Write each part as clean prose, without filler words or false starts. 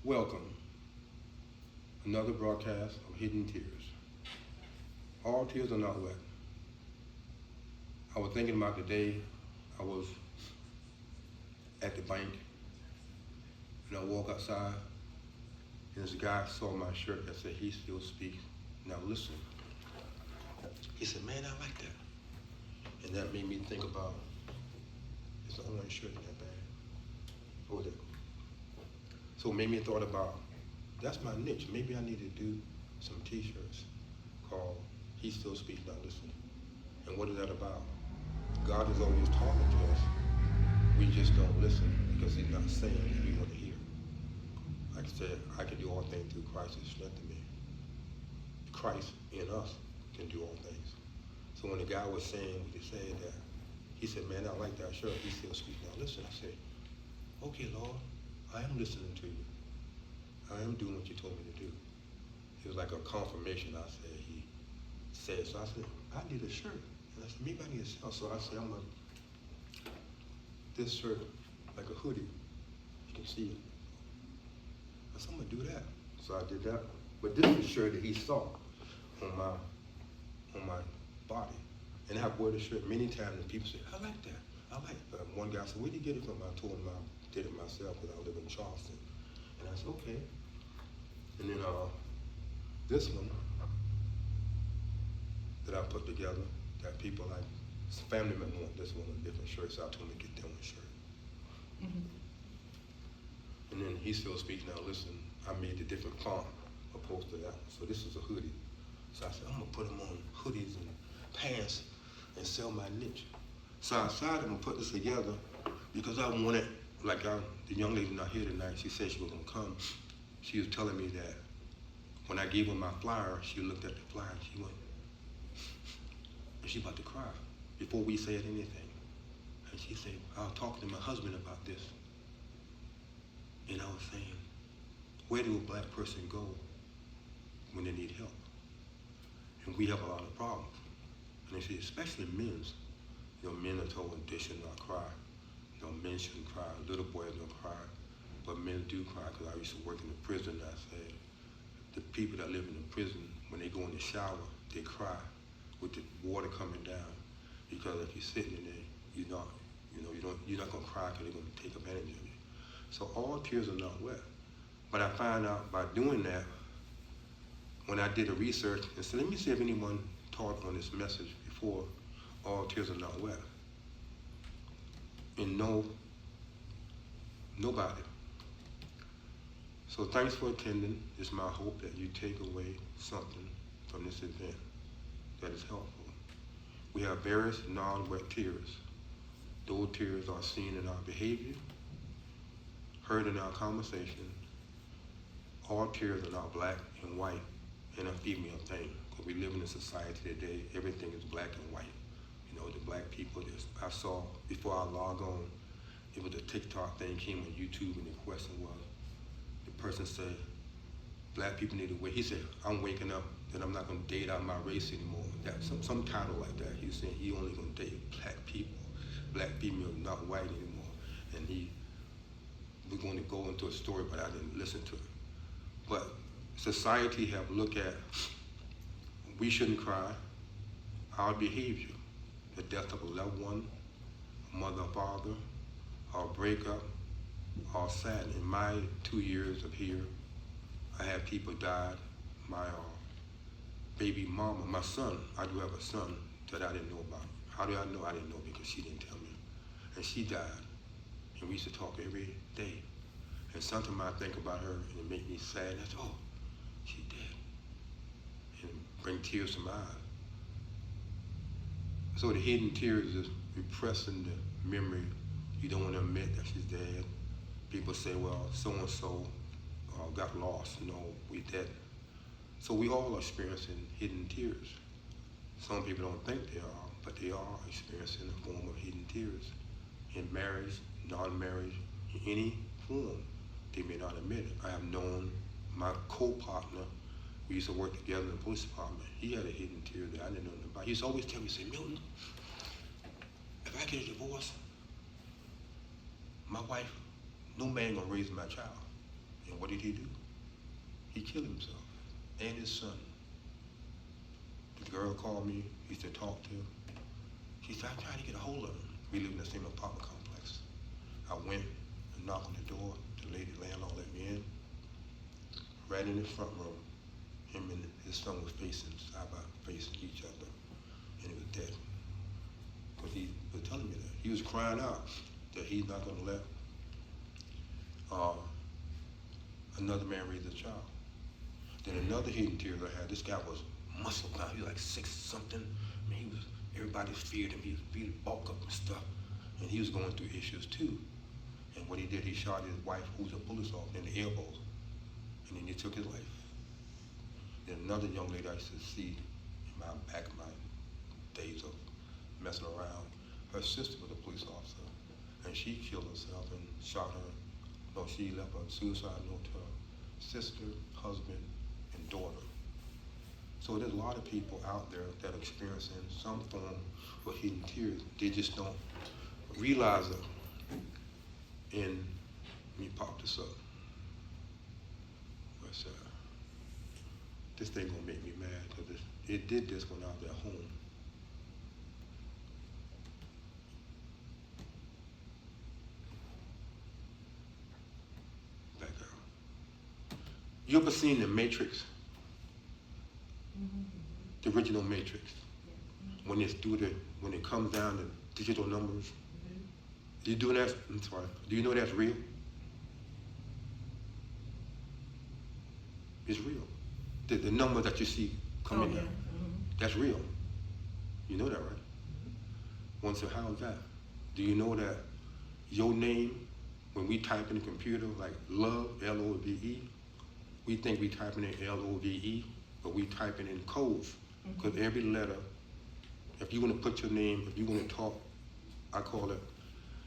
Welcome, another broadcast of Hidden Tears. All tears are not wet. I was thinking about the day I was at the bank and I walk outside and this guy saw my shirt that said, "He still speaks." Now listen. He said, "Man, I like that." And that made me think about, it's the only shirt in that bag. Hold it. So it made me thought about, that's my niche. Maybe I need to do some t-shirts called "He Still Speaks, Now Listen." And what is that about? God is always talking to us. We just don't listen because he's not saying what we want to hear. Like I said, I can do all things through Christ who strengthens me. Christ in us can do all things. So when the guy was saying what he said that, he said, "Man, I like that shirt. He still speaks, now listen." I said, "Okay, Lord, I am listening to you. I am doing what you told me to do." It was like a confirmation. I said, he said, so I said, "I need a shirt." And I said, "Maybe I need a shirt." So I said, this shirt, like a hoodie, you can see it. I said, "I'm gonna do that." So I did that. But this is the shirt that he saw on my body. And I've worn the shirt many times and people say, "I like that. I like that." One guy said, "Where'd you get it from?" I told him I did it myself because I live in Charleston. And I said, "Okay." And then this one that I put together that people like, family members want this one, a different shirt, so I told him to get them a shirt. And then He Still Speaks, Now Listen. I made the different font opposed to that one. So this is a hoodie. So I said, I'm gonna put them on hoodies and pants and sell my niche. So I decided I'm gonna put this together because I wanted, the young lady not here tonight, she said she was gonna come. She was telling me that when I gave her my flyer, she looked at the flyer and she went, and she about to cry before we said anything. And she said, "I was talking to my husband about this." And I was saying, where do a black person go when they need help? And we have a lot of problems. And they say, especially men's. Men are told they should not cry. Men shouldn't cry. Little boys don't cry. But men do cry because I used to work in the prison. I said, the people that live in the prison, when they go in the shower, they cry with the water coming down. Because if you're sitting in there, you're not gonna cry because they're gonna take advantage of you. So all tears are not wet. But I found out by doing that, when I did the research, and said, let me see if anyone taught on this message before, all tears are not wet. And no, nobody. So thanks for attending. It's my hope that you take away something from this event that is helpful. We have various non-wet tears. Those tears are seen in our behavior, heard in our conversation. All tears are not black and white and a female thing. Because we live in a society today, everything is black and white. The black people, I saw before I log on, it was a TikTok thing came on YouTube and the question was, the person said, black people need to wait. He said, I'm waking up that I'm not gonna date out my race anymore. That some title like that. He was saying he only gonna date black people, black females, not white anymore. And we're going to go into a story, but I didn't listen to it. But society have looked at, we shouldn't cry, our behavior, the death of a loved one, a mother or father, our breakup, our sadness. In my 2 years of here, I had people died. My baby mama, my son, I do have a son that I didn't know about. How do I know? I didn't know because she didn't tell me. And she died. And we used to talk every day. And sometimes I think about her and it makes me sad. I say, oh, she dead. And bring tears to my eyes. So the hidden tears is repressing the memory. You don't want to admit that she's dead. People say, well, so-and-so got lost. No, we dead. So we all are experiencing hidden tears. Some people don't think they are, but they are experiencing a form of hidden tears. In marriage, non-marriage, in any form, they may not admit it. I have known my co-partner, we used to work together in the police department. He had a hidden tear that I didn't know about. He used to always tell me, say, Milton, if I get a divorce, my wife, no man gonna raise my child. And what did he do? He killed himself and his son. The girl called me. He said, talk to him. She said, I'm trying to get a hold of him. We live in the same apartment complex. I went and knocked on the door. The lady landlord let me in. Right in the front room, him and his son was facing each other, and he was dead. Because he was telling me that. He was crying out that he's not going to let another man raise a child. Then another hidden tear I had, this guy was muscle bound. He was like 6 something. I mean, everybody feared him. He was really bulk up and stuff. And he was going through issues too. And what he did, he shot his wife, who was a police officer, in the elbow. And then he took his life. Then another young lady I used to see in my days of messing around, her sister was a police officer. And she killed herself and shot her. No, she left a suicide note to her sister, husband, and daughter. So there's a lot of people out there that are experiencing some form of hidden tears. They just don't realize it. And let me pop this up. This thing gonna make me mad because it did this when I was at home. Back out. You ever seen The Matrix? The original Matrix. When it comes down to digital numbers. You do that? I'm sorry. Do you know that's real? It's real. The number that you see coming down, that's real. You know that, right? One said, how is that? Do you know that your name, when we type in the computer, like love, L-O-V-E, we think we typing in L-O-V-E, but we typing in codes. Because every letter, if you want to put your name, if you want to talk, I call it,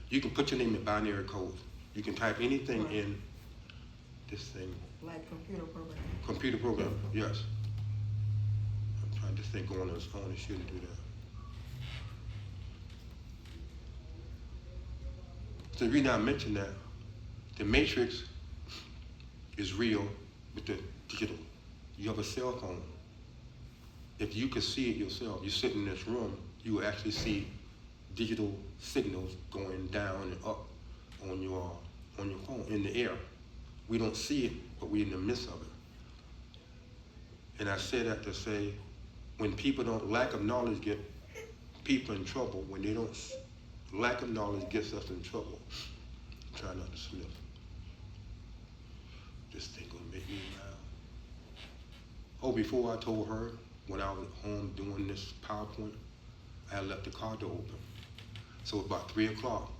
you can put your name in binary codes. You can type anything in this thing. Like computer program. Computer program, yes. I'm trying to think going on his phone, it shouldn't do that. So the reason I mentioned that, the Matrix is real with the digital. You have a cell phone. If you could see it yourself, you sit in this room, you will actually see digital signals going down and up on your phone, in the air. We don't see it, but we're in the midst of it. And I say that to say, when people don't, lack of knowledge get people in trouble. When they don't, lack of knowledge gets us in trouble. Try not to sniff. This thing gonna make me mad. Oh, before I told her, when I was at home doing this PowerPoint, I had left the car door open. So about 3 o'clock,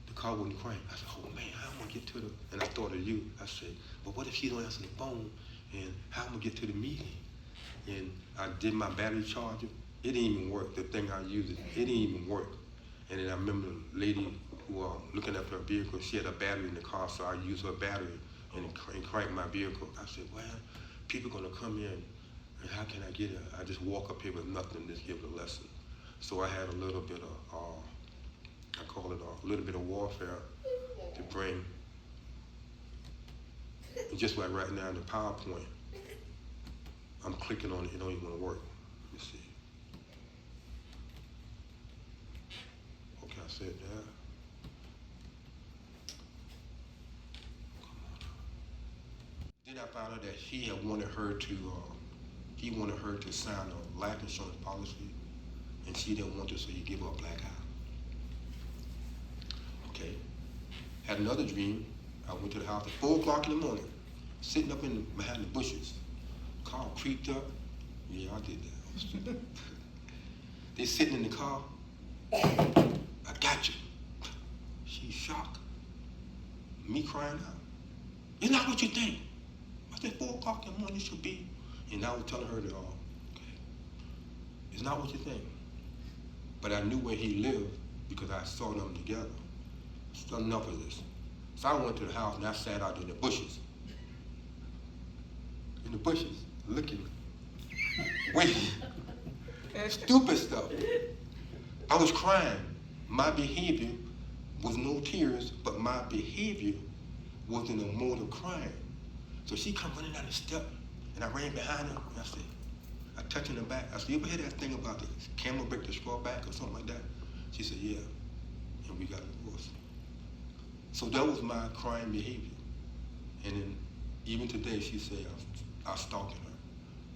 the car wouldn't crank. I said, oh man, how am I gonna get to the, and I thought of you. I said, but what if she don't answer the phone, and how am I gonna get to the meeting? And I did my battery charger. It didn't even work. The thing I used, it didn't even work. And then I remember the lady who was looking up her vehicle, she had a battery in the car, so I used her battery and crank my vehicle. I said, well, people gonna come in, and how can I get it? I just walk up here with nothing, just give it a lesson. So I had a little bit of, I call it a little bit of warfare to bring. And just like right now in the PowerPoint, I'm clicking on it, it don't even want to work. Let me see. Okay, I said that. Come on. Then I found out that he had wanted her to, he wanted her to sign a life insurance policy, and she didn't want to, so he gave her a black eye. Okay. Had another dream. I went to the house at 4 o'clock in the morning, sitting up behind the bushes. Car creeped up. Yeah, I did that. They sitting in the car. I got you. She's shocked. Me crying out. It's not what you think. I said 4 o'clock in the morning it should be. And I was telling her that, okay, it's not what you think. But I knew where he lived because I saw them together. So enough of this. So I went to the house and I sat out in the bushes. In the bushes, looking, waiting. Stupid stuff. I was crying. My behavior was no tears, but my behavior was in a mode of crying. So she come running down the step, and I ran behind her, and I said, I touched her in the back. I said, you ever hear that thing about the camel break the straw back or something like that? She said, yeah, and we got divorced. So that was my crime behavior. And then even today, she said I was stalking her.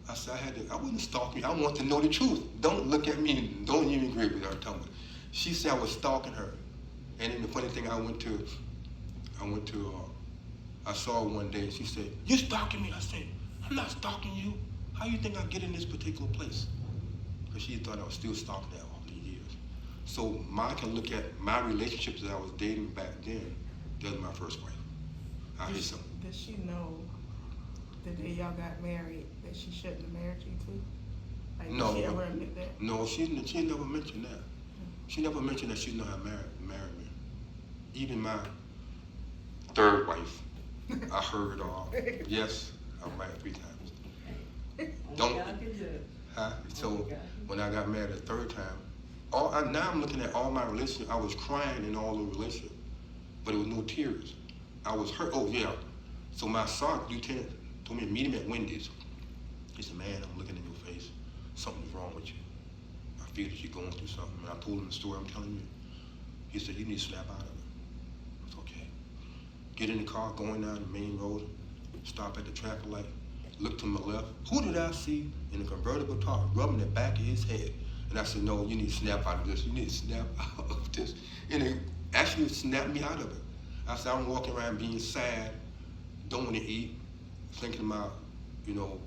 I said, I wasn't stalking her. I want to know the truth. Don't look at me and don't even agree with her. Tell me. She said I was stalking her. And then the funny thing, I saw her one day, and she said, you stalking me? I said, I'm not stalking you. How you think I get in this particular place? Because she thought I was still stalking her all these years. So I can look at my relationships that I was dating back then. That was my first wife. Does she know the day y'all got married that she shouldn't have married you too? Like, no. Did she ever admit that? No, she never mentioned that. She never mentioned that she didn't know how to marry me. Even my third wife, I heard, yes, I'm married 3 times. So when I got married the third time, now I'm looking at all my relationships. I was crying in all the relationships, but it was no tears. I was hurt. Oh yeah. So my sergeant lieutenant told me to meet him at Wendy's. He said, man, I'm looking in your face. Something's wrong with you. I feel that you're going through something. And I told him the story I'm telling you. He said, you need to snap out of it. I said, okay. Get in the car, going down the main road, stop at the traffic light, look to my left. Who did I see in a convertible car rubbing the back of his head? And I said, no, you need to snap out of this. You need to snap out of this. And it actually snapped me out of it. I said, I'm walking around being sad, don't want to eat, thinking about, you're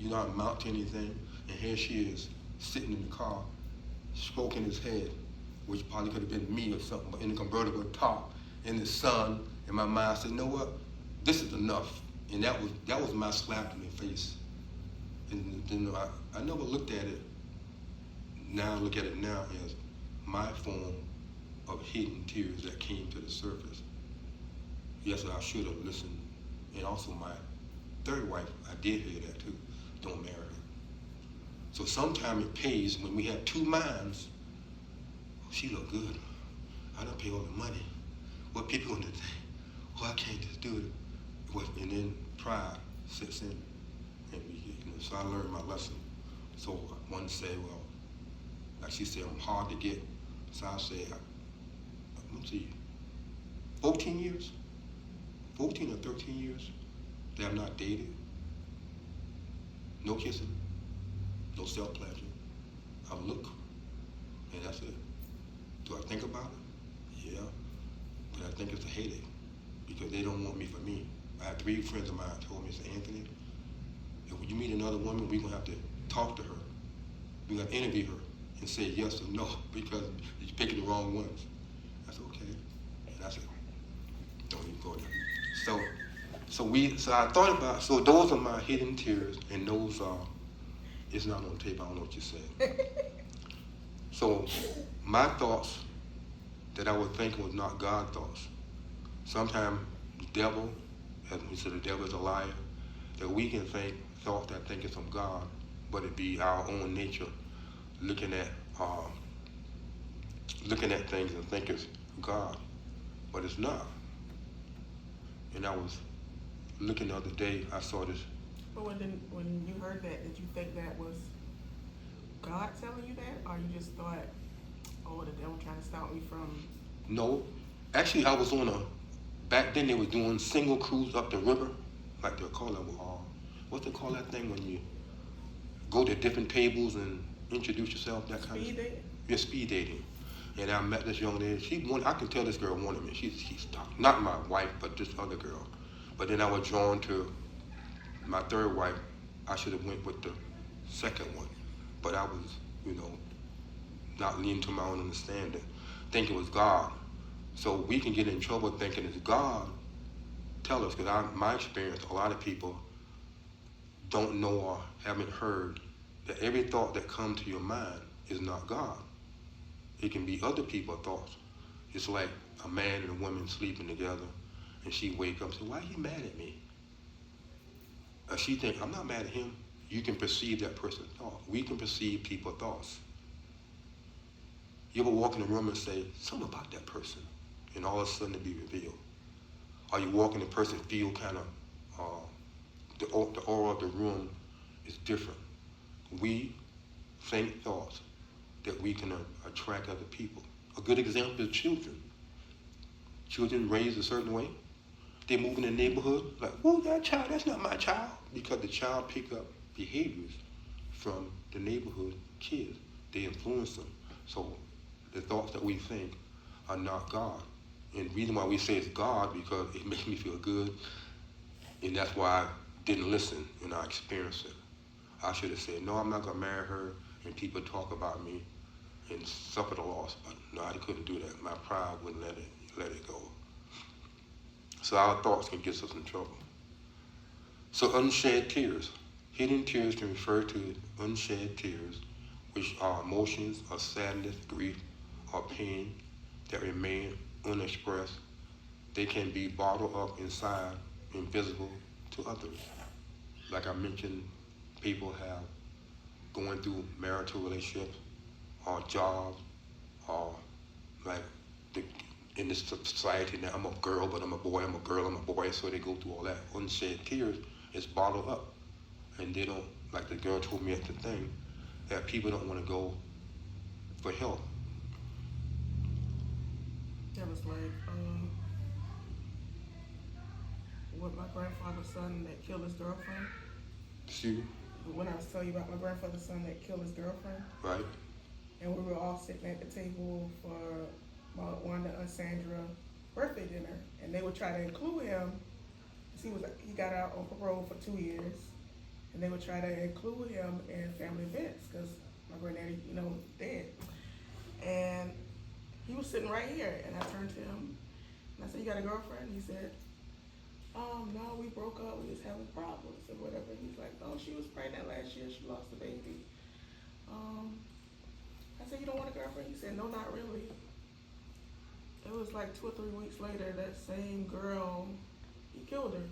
not amount to anything. And here she is, sitting in the car, stroking his head, which probably could have been me or something, but in a convertible top, in the sun. In my mind, I said, you know what? This is enough. And that was my slap in the face. And I never looked at it. Now I look at it now as my form of hidden tears that came to the surface. Yes, I should have listened. And also my third wife, I did hear that too. Don't marry her. So sometimes it pays when we have 2 minds. Oh, she look good. I don't pay all the money. What people gonna think? Oh, I can't just do it. And then pride sets in. And so I learned my lesson. So one say, well, like she said, I'm hard to get. So I said, let's see, 14 years? 14 or 13 years that I've not dated. No kissing, no self-pleasure. I look, and that's it. Do I think about it? Yeah, but I think it's a headache because they don't want me for me. I had 3 friends of mine told me, said, Anthony, if you meet another woman, we're gonna have to talk to her. We're gonna interview her and say yes or no because you're picking the wrong ones. I said, okay. And I said, don't even go there. So I thought about, so those are my hidden tears, and those are, it's not on tape, I don't know what you said. So my thoughts that I would think was not God thoughts. Sometimes the devil, as we said, the devil is a liar, that we can think thoughts that think it's from God, but it be our own nature looking at things and think it's God, but it's not. And I was looking the other day, I saw this. But when you heard that, did you think that was God telling you that? Or you just thought, oh, the devil trying to stop me from... No. Actually, I was back then they were doing single cruise up the river, like they'll call it, what they call that thing when you go to different tables and introduce yourself, that kind of... Speed dating? Yeah, speed dating. And I met this young lady, I could tell this girl wanted me. She's not my wife, but this other girl. But then I was drawn to my third wife. I should have went with the second one. But I was, not leaning to my own understanding, thinking it was God. So we can get in trouble thinking it's God. Tell us, because my experience, a lot of people don't know or haven't heard that every thought that comes to your mind is not God. It can be other people's thoughts. It's like a man and a woman sleeping together, and she wake up and say, why are you mad at me? And she think, I'm not mad at him. You can perceive that person's thought. We can perceive people's thoughts. You ever walk in a room and say, something about that person, and all of a sudden it be revealed? Or you walk in a person feel kind of the aura of the room is different. We think thoughts that we can attract other people. A good example is children. Children raised a certain way. They move in the neighborhood like, whoa, that child, that's not my child. Because the child pick up behaviors from the neighborhood kids. They influence them. So the thoughts that we think are not God. And the reason why we say it's God, because it makes me feel good. And that's why I didn't listen and I experienced it. I should have said, no, I'm not gonna marry her and people talk about me and suffer the loss. But no, I couldn't do that. My pride wouldn't let it go. So our thoughts can get us in trouble. So unshed tears. Hidden tears can refer to unshed tears, which are emotions of sadness, grief, or pain that remain unexpressed. They can be bottled up inside, invisible to others. Like I mentioned, people have going through marital relationships or jobs or like in this society now, I'm a girl, but I'm a boy, I'm a girl, I'm a boy, so they go through all that. Unshed tears is bottled up. And they don't, like the girl told me at the thing, that people don't want to go for help. That was like with my grandfather's son that killed his girlfriend. See? When I was telling you about my grandfather's son that killed his girlfriend. Right. And we were all sitting at the table for my Wanda and Sandra birthday dinner, and they would try to include him. He got out on parole for 2 years, and they would try to include him in family events because my granddaddy, dead. And he was sitting right here, and I turned to him and I said, "You got a girlfriend?" He said, "No, we broke up. We was having problems or whatever." He's like, "Oh, she was pregnant last year. She lost a baby." I said, "You don't want a girlfriend?" He said, "No, not really." It was like 2 or 3 weeks later, that same girl, he killed her.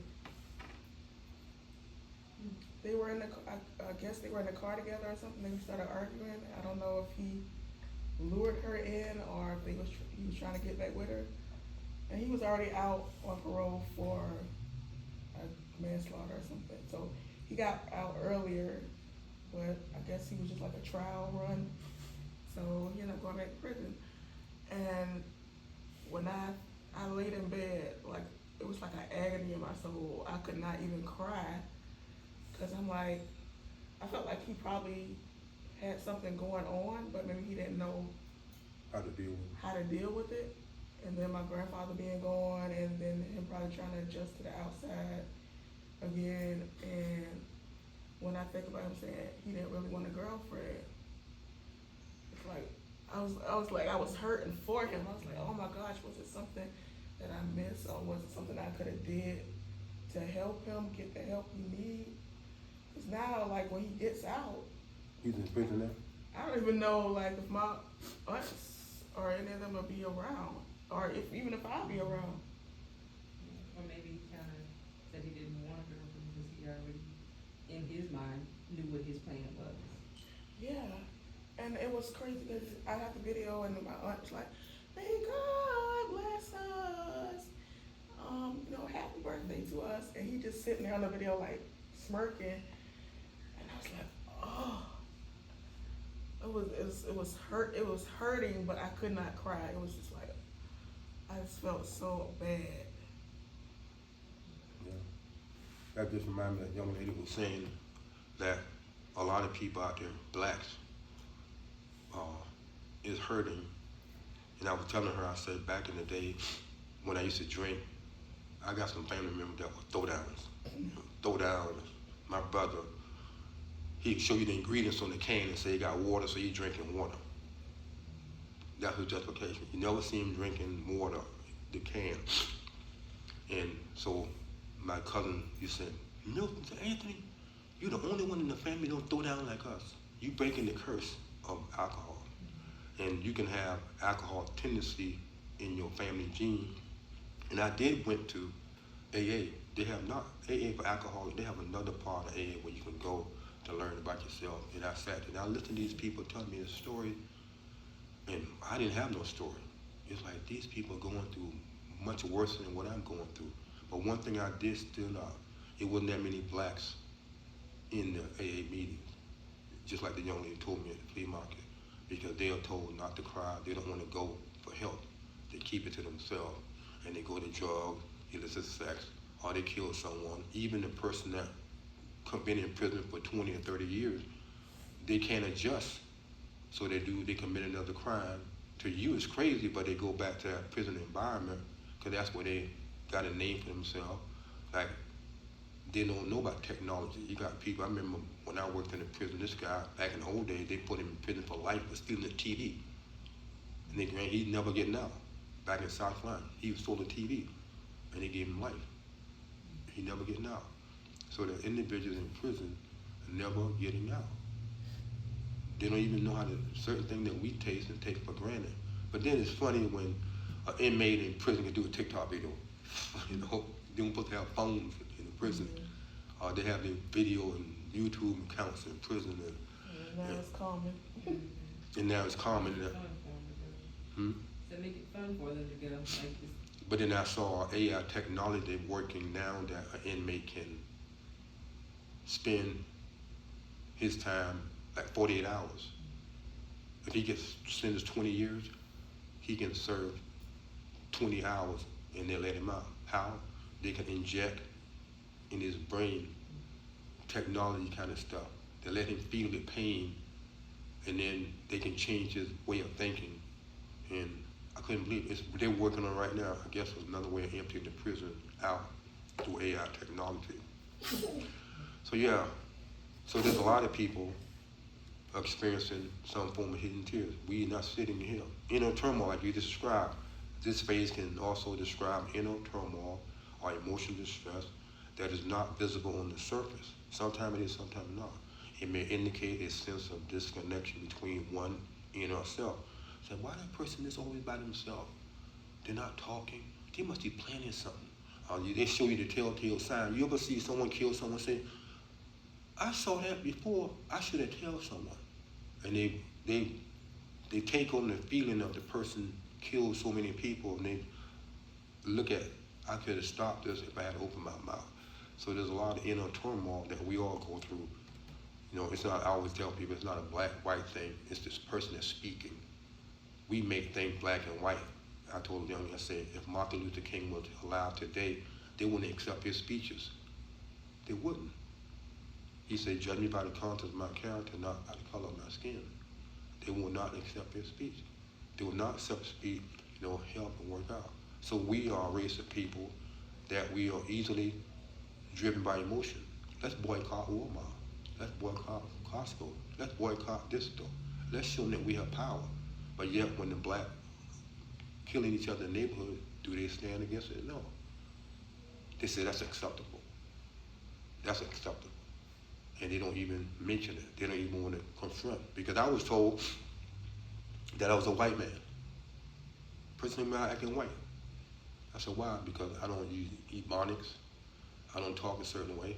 They were in the, I guess they were in the car together or something. They started arguing. I don't know if he lured her in or if he was trying to get back with her. And he was already out on parole for a manslaughter or something. So he got out earlier, but I guess he was just like a trial run. So he ended up going back to prison. And when I laid in bed, like it was like an agony in my soul. I could not even cry because I'm like, I felt like he probably had something going on, but maybe he didn't know How to deal with it. And then my grandfather being gone, and then him probably trying to adjust to the outside again. And when I think about him saying he didn't really want a girlfriend, it's like I was hurting for him. I was like, oh my gosh, was it something that I missed, or was it something I could have did to help him get the help he needs? Because now, like when he gets out, He's in prison now? I don't even know like if my aunts or any of them will be around, or even if I'll be around. Or maybe he kind of said he didn't want a girlfriend because he already, in his mind, knew what his plan was. Yeah, and it was crazy because I have the video and my aunt's like, "May God bless us, happy birthday to us," and he just sitting there on the video like smirking, and I was like, oh. It was hurting, but I could not cry. It was just like, I just felt so bad. Yeah. That just reminded me of that young lady was saying that a lot of people out there, blacks, is hurting. And I was telling her, I said, back in the day when I used to drink, I got some family members that were throwdowns. Throwdowns. My brother, he'd show you the ingredients on the can and say he got water, so he's drinking water. That's his justification. You never see him drinking water, the can. And so my cousin, he said, Milton, Anthony, you're the only one in the family don't throw down like us. You breaking the curse of alcohol. And you can have alcohol tendency in your family gene. And I went to AA. They have not AA for alcohol. They have another part of AA where you can go to learn about yourself. And I sat there and I listened to these people tell me a story, and I didn't have no story. It's like these people are going through much worse than what I'm going through. But one thing I did still it wasn't that many blacks in the AA meetings, just like the young lady told me at the flea market, because they are told not to cry. They don't want to go for help. They keep it to themselves, and they go to drugs, illicit sex, or they kill someone. Even the person that been in prison for 20 or 30 years, they can't adjust. So they commit another crime. To you, it's crazy, but they go back to that prison environment because that's where they got a name for themselves. Like, they don't know about technology. You got people, I remember when I worked in the prison, this guy, back in the old days, they put him in prison for life for stealing a TV. And he'd never getting out. Back in South Carolina, he stole a TV, and they gave him life. He never getting out. So the individuals in prison are never getting out. They don't even know how to, certain things that we taste and take for granted. But then it's funny when an inmate in prison can do a TikTok video. You know, they don't supposed to have phones in the prison. They have their video and YouTube accounts in prison. And now it's common. And now it's common. To make it fun for them to go. Like this. But then I saw AI technology working now that an inmate can spend his time like 48 hours. If he gets sentenced 20 years, he can serve 20 hours and they'll let him out. How? They can inject in his brain technology kind of stuff. They let him feel the pain, and then they can change his way of thinking. And I couldn't believe it. They're working on right now. I guess it's another way of emptying the prison out through AI technology. So yeah, so there's a lot of people experiencing some form of hidden tears. We are not sitting here. Inner turmoil, like you described. This phase can also describe inner turmoil or emotional distress that is not visible on the surface. Sometimes it is, sometimes not. It may indicate a sense of disconnection between one inner self. So why that person is always by themselves? They're not talking. They must be planning something. They show you the telltale sign. You ever see someone kill someone, say, I saw that before, I should have told someone. And they take on the feeling of the person killed so many people, and they look at, I could have stopped this if I had opened my mouth. So there's a lot of inner turmoil that we all go through. You know, it's not, I always tell people, it's not a black-white thing, it's this person that's speaking. We make things black and white. I told them, I said, if Martin Luther King was alive today, they wouldn't accept his speeches. They wouldn't. He said, judge me by the content of my character, not by the color of my skin. They will not accept his speech. They will not accept speech, help and work out. So we are a race of people that we are easily driven by emotion. Let's boycott Walmart. Let's boycott Costco. Let's boycott this store. Let's show them that we have power. But yet when the black killing each other in the neighborhood, do they stand against it? No. They say that's acceptable. That's acceptable. And they don't even mention it. They don't even want to confront. Because I was told that I was a white man. Person in my acting white. I said, why? Because I don't use ebonics. I don't talk a certain way.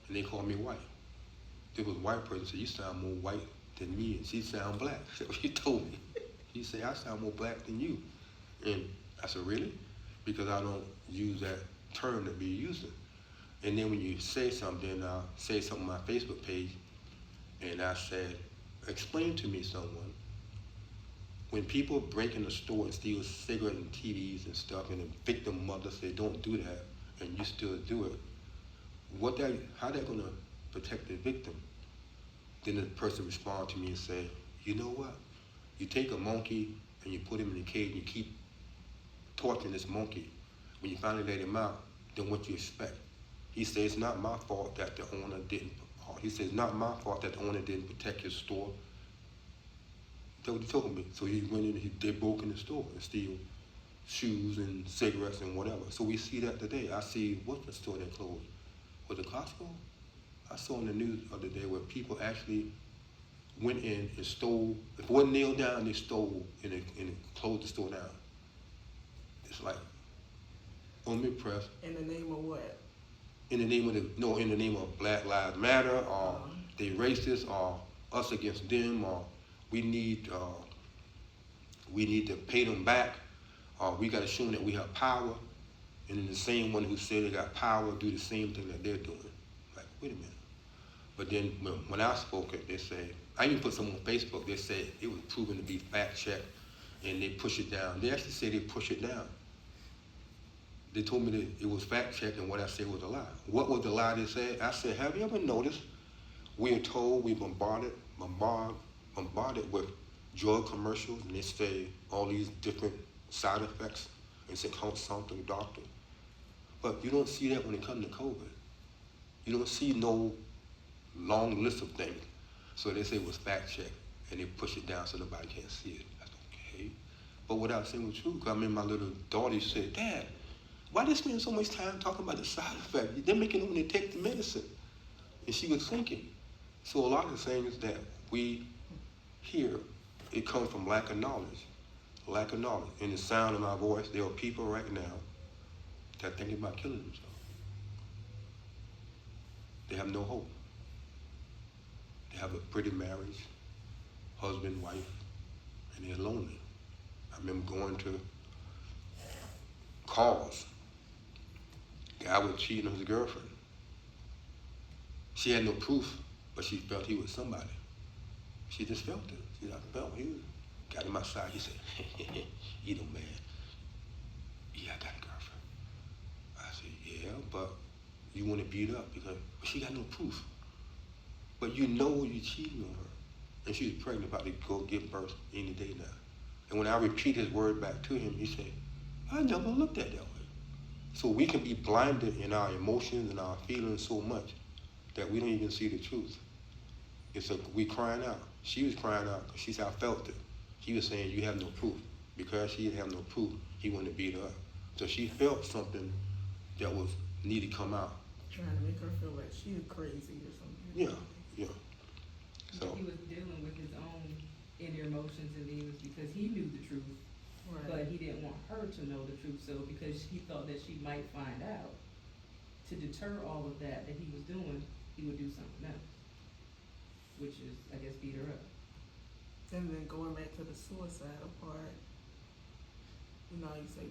And they call me white. There was a white person said, you sound more white than me, and she sound black. So he told me. He said, I sound more black than you. And I said, really? Because I don't use that term to be using. And then when you say something, I'll say something on my Facebook page, and I said, explain to me someone, when people break in the store and steal cigarettes and TVs and stuff, and the victim mother say, don't do that, and you still do it, how that gonna protect the victim? Then the person respond to me and say, you know what? You take a monkey and you put him in a cage and you keep torturing this monkey. When you finally let him out, then what you expect? He says, it's not my fault that the owner didn't. He says, it's not my fault that the owner didn't protect his store. That's what he told me. So he went in, they broke in the store and steal shoes and cigarettes and whatever. So we see that today. I see, what's the store that closed? Was it Costco? I saw in the news the other day where people actually went in and stole. If it wasn't nailed down, they stole and closed the store down. It's like, omnipresent. In the name of what? In the name of Black Lives Matter, or they racist, or us against them, or we need to pay them back, or we got to show them that we have power, and then the same one who said they got power do the same thing that they're doing. Like, wait a minute. But then when I spoke it, they say, I even put some on Facebook, they said it was proven to be fact checked and they push it down. They actually say they push it down. They told me that it was fact checked and what I said was a lie. What was the lie they said? I said, have you ever noticed we are told we bombarded with drug commercials and they say all these different side effects and say consult the doctor. But you don't see that when it comes to COVID. You don't see no long list of things. So they say it was fact checked and they push it down so nobody can see it. I said, okay. But what I was saying was true, because I mean my little daughter said, Dad, why they spend so much time talking about the side effect? They're making it when they take the medicine. And she was thinking. So a lot of the things that we hear, it comes from lack of knowledge. Lack of knowledge. In the sound of my voice, there are people right now that are thinking about killing themselves. They have no hope. They have a pretty marriage, husband, wife, and they're lonely. I remember going to calls. Guy was cheating on his girlfriend. She had no proof, but she felt he was somebody. She just felt it. She said, I felt he got him outside. He said, you know, man, yeah, I got a girlfriend. I said, yeah, but you want to beat up because she got no proof. But you know you're cheating on her. And she was pregnant, about to go give birth any day now. And when I repeat his word back to him, he said, I never looked at it that way. So we can be blinded in our emotions and our feelings so much that we don't even see the truth. It's like we crying out. She was crying out because she said, I felt it. He was saying, you have no proof. Because she didn't have no proof, he wanted to beat her up. So she felt something that was needed to come out. Trying to make her feel like she was crazy or something. Yeah. So He was dealing with his own inner emotions and demons because he knew the truth, Right. but he didn't want her to know the truth. So because he thought that she might find out, to deter all of that he was doing, he would do something else, which is, I guess, beat her up. And then going back to the suicidal part, you know, you say,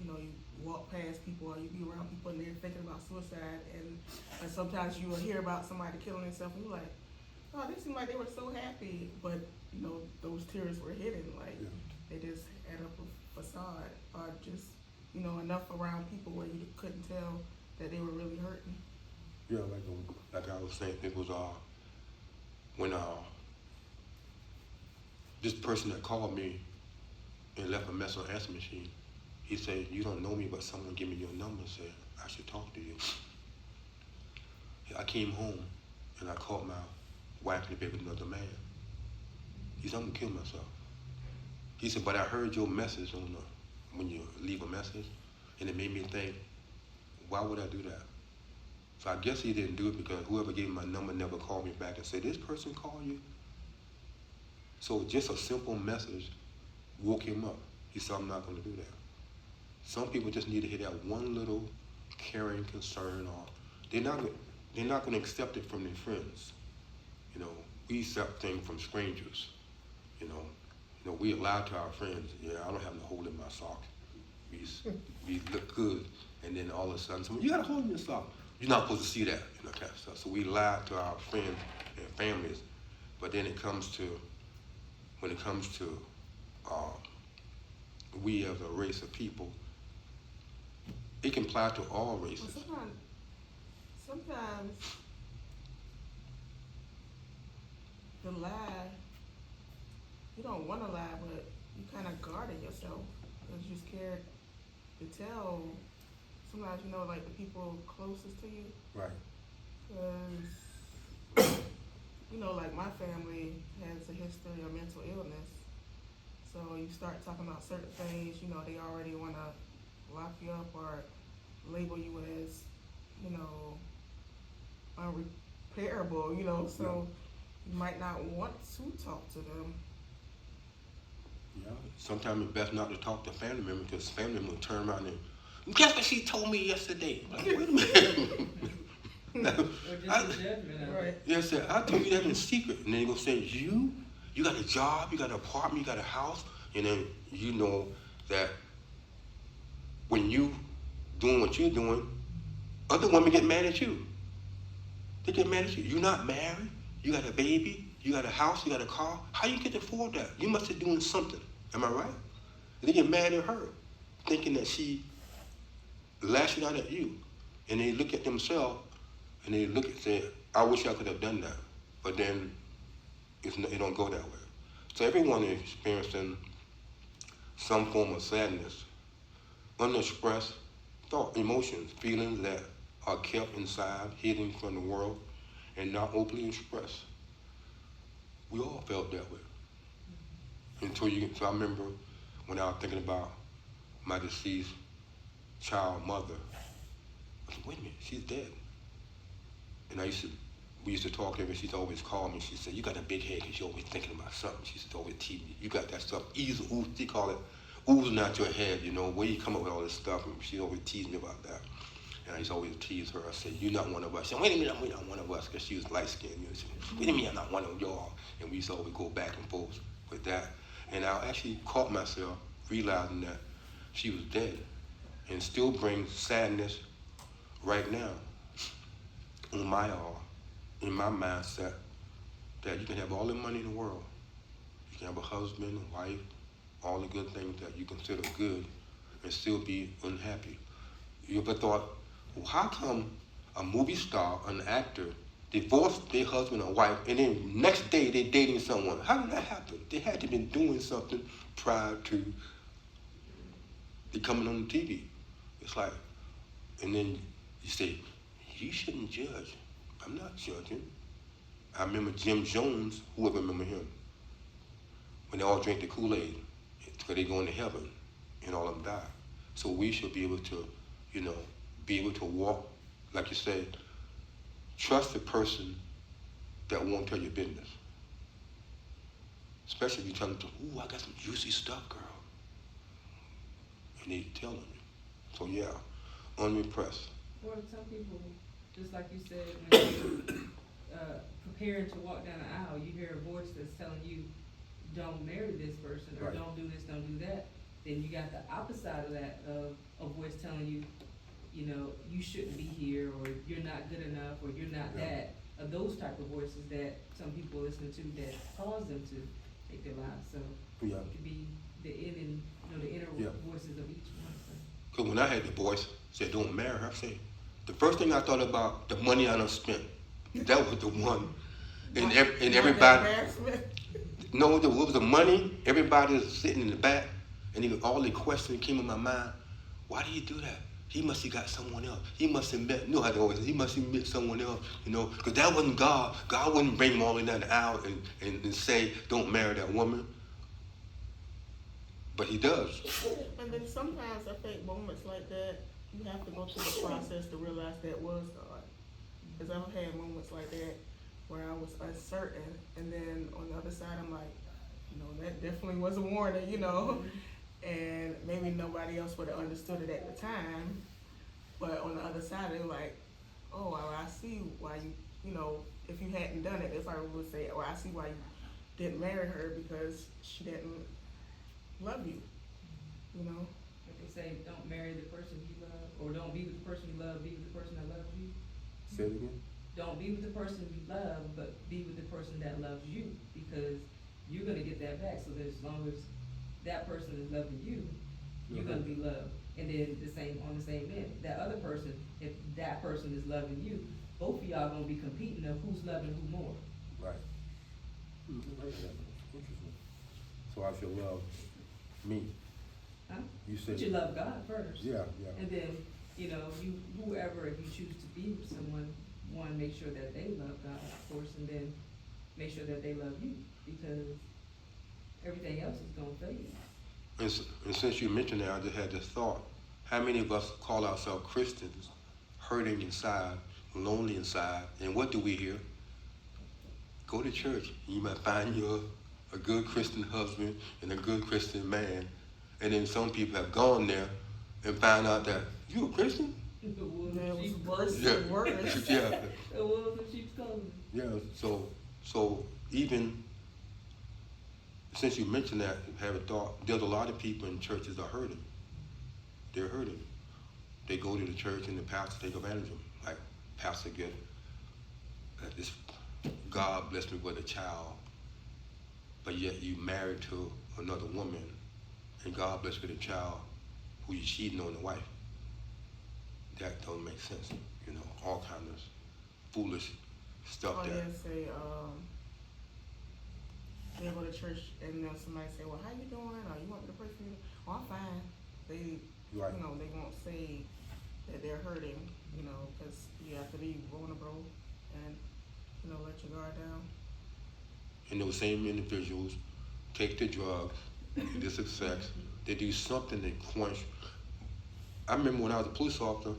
you know, you walk past people or you be around people and they're thinking about suicide, and sometimes you will hear about somebody killing themselves and you're like, oh, they seemed like they were so happy, but, you know, those tears were hidden, like, they just had up a facade, or just, you know, enough around people where you couldn't tell that they were really hurting. yeah, like I was saying, it was when this person that called me and left a message on answer machine, he said, you don't know me, but someone gave me your number and said, I should talk to you. I came home and I caught my wife in the bed with another man. He said, I'm gonna kill myself. He said, but I heard your message when you leave a message, and it made me think, why would I do that? So I guess he didn't do it because whoever gave him my number never called me back and said, this person called you? So just a simple message woke him up. He said, I'm not gonna do that. Some people just need to hear that one little caring concern, or they're not gonna accept it from their friends. You know, we accept things from strangers. You know, we lie to our friends. Yeah, I don't have no hole in my sock. We look good, and then all of a sudden, someone, you got a hole in your sock. You're not supposed to see that, you know, kind of stuff. So we lie to our friends and families, but then when it comes to we as a race of people, it can apply to all races. Well, sometimes the lie, you don't want to lie, but you kind of guarding yourself because you're scared to tell. Sometimes, you know, like the people closest to you. Right. Because, you know, like my family has a history of mental illness. So you start talking about certain things, you know, they already want to lock you up or label you as, you know, unrepairable, you know, so you might not want to talk to them. Yeah. Sometimes it's best not to talk to family members because family members will turn around and, guess what she told me yesterday? Like, wait a minute. Or just a judgment of Right. it. Yes, sir. I told you that in secret. And then they go say, you got a job, you got an apartment, you got a house, and then you know that when you doing what you're doing, other women get mad at you. They get mad at you. You're not married. You got a baby. You got a house. You got a car. How you get to afford that? You must be doing something. Am I right? And they get mad at her, thinking that she lashing out at you. And they look at themselves and they look and say, I wish I could have done that. But then it don't go that way. So everyone is experiencing some form of sadness, unexpressed thought, emotions, feelings that are kept inside, hidden from the world, and not openly expressed. We all felt that way. So I remember when I was thinking about my deceased child mother, I said, wait a minute, she's dead. And we used to talk to her, and she'd always call me. She said, you got a big head because you're always thinking about something. She said, always tease me. You got that stuff, she call it oozing out your head, where you come up with all this stuff. And she always teased me about that. And I used to always tease her. I said, you're not one of us. She said, wait a minute, I'm not one of us, because she was light-skinned. She said, wait a minute, I'm not one of y'all. And we used to always go back and forth with that. And I actually caught myself realizing that she was dead, and still brings sadness right now in my mindset, that you can have all the money in the world. You can have a husband, a wife, all the good things that you consider good, and still be unhappy. You ever thought, well, how come a movie star, an actor, divorced their husband or wife, and then next day they're dating someone? How did that happen? They had to be doing something prior to coming on the TV. It's like, and then you say, you shouldn't judge. I'm not judging. I remember Jim Jones, whoever remember him, when they all drank the Kool-Aid, because they go into heaven, and all of them die. So we should be able to, be able to walk, like you said, trust the person that won't tell your business. Especially if you tell them, ooh, I got some juicy stuff, girl. And they telling you. So yeah, unrepressed. Or some people, just like you said, when you're preparing to walk down the aisle, you hear a voice that's telling you, don't marry this person, or Right. don't do this, don't do that. Then you got the opposite of that, of a voice telling you, you shouldn't be here, or you're not good enough, or you're not Yeah. that. Of those type of voices that some people listen to that cause them to take their lives. So Yeah. it could be the inner Yeah. voices of each one. So. Because when I had the voice, said, don't marry her, I said, the first thing I thought about, the money I done spent. That was the one. And everybody, no, it was the money. Everybody was sitting in the back, and all the questions came in my mind. Why do you do that? He must have got someone else. He must have met, he must have met someone else, because that wasn't God. God wouldn't bring him all the way down the aisle and say, don't marry that woman. But he does. And then sometimes I think moments like that, you have to go through the process to realize that was God. Because I've had moments like that where I was uncertain, and then on the other side I'm like, that definitely was a warning, and maybe nobody else would have understood it at the time, but on the other side they were like, oh, well, I see why you, if you hadn't done it, if I would say, well, I see why you didn't marry her, because she didn't love you, Like they say, don't marry the person you love, or don't be with the person you love, be with the person that loves you. Say it again. Don't be with the person you love, but be with the person that loves you, because you're gonna get that back. So that as long as that person is loving you, you're gonna be loved. And then on the same end, that other person, if that person is loving you, both of y'all gonna be competing of who's loving who more. Right. Interesting. So I should love me. Huh? You said. But you love God first. Yeah. And then, whoever, if you choose to be with someone, one, make sure that they love God, of course, and then make sure that they love you, because everything else is gonna fade. And since you mentioned that, I just had this thought. How many of us call ourselves Christians, hurting inside, lonely inside, and what do we hear? Go to church, and you might find you a good Christian husband and a good Christian man. And then some people have gone there and found out that, you a Christian? The wolves It in was sheep's worse Yeah. and worse. Yeah. The wolves in sheep's clothing. Yeah, so even since you mentioned that, have a thought, there's a lot of people in churches are hurting. They're hurting. They go to the church and the pastor take advantage of them. Like, pastor get this, God blessed me with a child, but yet you married to another woman, and God blessed with a child who you cheating on the wife. That don't make sense. You know, all kinds of foolish stuff Oh, there. yeah, say, they go to church and then somebody say, well, how you doing? Or you want me to pray for you? Oh, I'm fine. They, Right. you know, they won't say that they're hurting, you know, because you have to be vulnerable and, you know, let your guard down. And those same individuals take the drugs, illicit sex, they do something to quench. I remember when I was a police officer,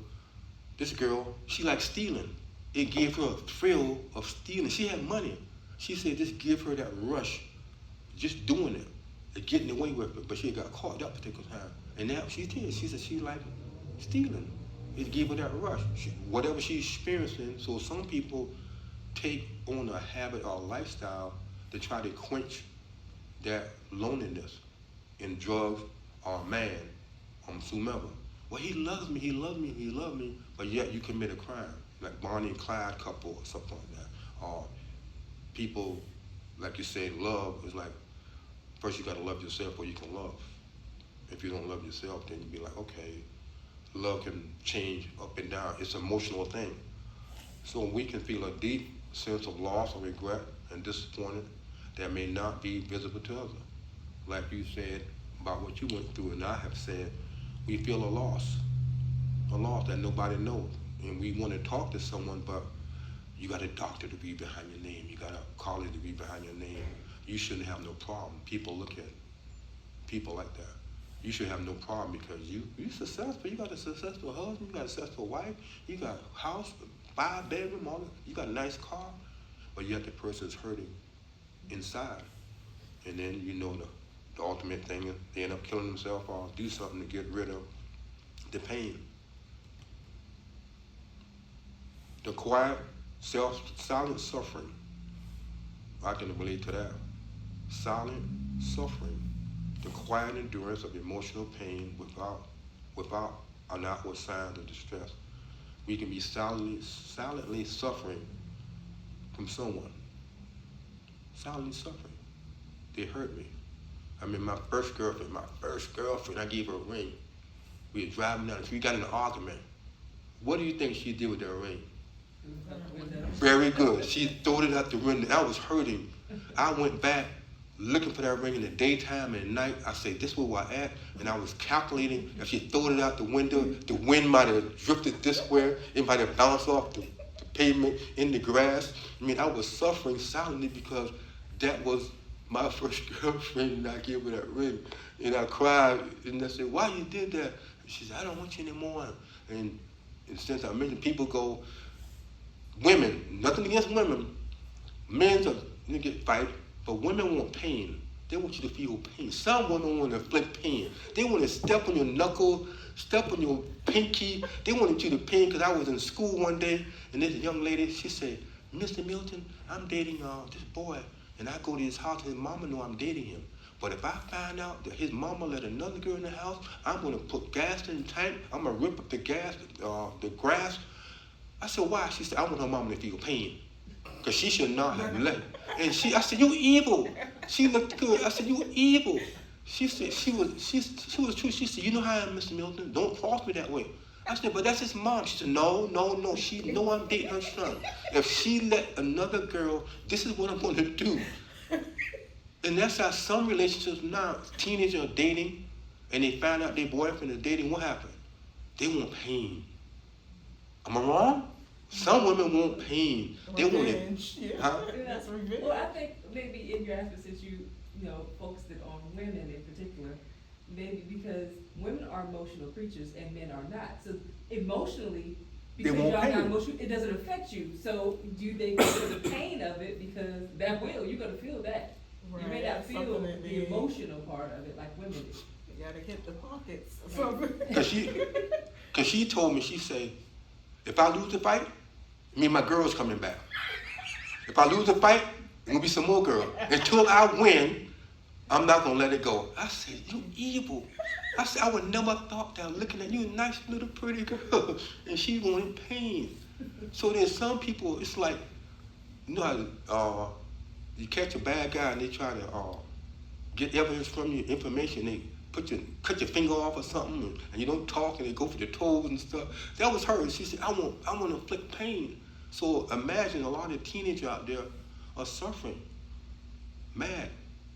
this girl, she liked stealing. It gave her a thrill of stealing. She had money. She said this give her that rush, just doing it, and getting away with it. But she got caught that particular time. And now she did. She said she liked stealing. It gave her that rush. Whatever she's experiencing, so some people take on a habit or lifestyle to try to quench that loneliness in drugs or a man or whomever. Well, he loves me, he loves me, he loves me, but yet you commit a crime, like Bonnie and Clyde couple or something like that. Or people, like you said, love is like, first you gotta love yourself before you can love. If you don't love yourself, then you be like, okay, love can change up and down. It's an emotional thing. So we can feel a deep sense of loss or regret and disappointment that may not be visible to others. Like you said about what you went through, and I have said, we feel a loss that nobody knows. And we want to talk to someone, but you got a doctor to be behind your name. You got a college to be behind your name. You shouldn't have no problem. People look at people like that. You should have no problem because you're successful. You got a successful husband. You got a successful wife. You got a house, 5 bedroom, all that. You got a nice car, but yet the person's hurting inside. And then you know the ultimate thing is they end up killing themselves or do something to get rid of the pain. The quiet, silent suffering. I can relate to that. Silent suffering. The quiet endurance of emotional pain without an outward sign of distress. We can be silently suffering from someone. Silently suffering. They hurt me. I mean, my first girlfriend, I gave her a ring. We were driving down the street, we got in an argument. What do you think she did with that ring? Very good. She threw it out the window. I was hurting. I went back looking for that ring in the daytime and at night. I said, this is where I at. And I was calculating if she threw it out the window, the wind might have drifted this way. It might have bounced off the pavement in the grass. I mean, I was suffering silently because that was my first girlfriend, and I gave her that ring. And I cried, and I said, why you did that? And she said, I don't want you anymore. And since I mentioned, people go, women, nothing against women, men get fight, but women want pain. They want you to feel pain. Some women want to inflict pain. They want to step on your knuckle, step on your pinky. They wanted you to pain, because I was in school one day, and this young lady, she said, Mr. Milton, I'm dating this boy, and I go to his house, and his mama know I'm dating him. But if I find out that his mama let another girl in the house, I'm going to put gas in the tank. I'm going to rip up the grass. I said, why? She said, I want her mama to feel pain, because she should not have left. And I said, you evil. She looked good. I said, you evil. She said, she was true. She said, you know how I am, Mr. Milton. Don't cross me that way. I said, but that's his mom. She said, no. She know I'm dating her son. If she let another girl, this is what I'm going to do. And that's how some relationships now, teenagers are dating, and they find out their boyfriend is dating. What happened? They want pain. Am I wrong? Some women want pain. They want it. Revenge, yeah. Huh? That's revenge. Well, I think maybe in your answer, since you focused it on women in particular, maybe because women are emotional creatures and men are not. So emotionally, because want y'all pain. not emotional, it doesn't affect you. So do they feel the pain of it? Because you're gonna feel that. You may not feel Something that the emotional part of it like women do. You gotta hit the pockets or something. Because she told me, she said, if I lose the fight, me and my girl's coming back. If I lose the fight, there's going to be some more girls. Until I win, I'm not going to let it go. I said, you evil. I said, I would never thought that looking at you, nice little pretty girl, and she wanted pain. So there's some people, it's like, you know how you catch a bad guy and they try to get evidence from you, information, they cut your finger off or something, and you don't talk, and they go for your toes and stuff. That was her. She said, I want to inflict pain. So imagine a lot of teenagers out there are suffering, mad.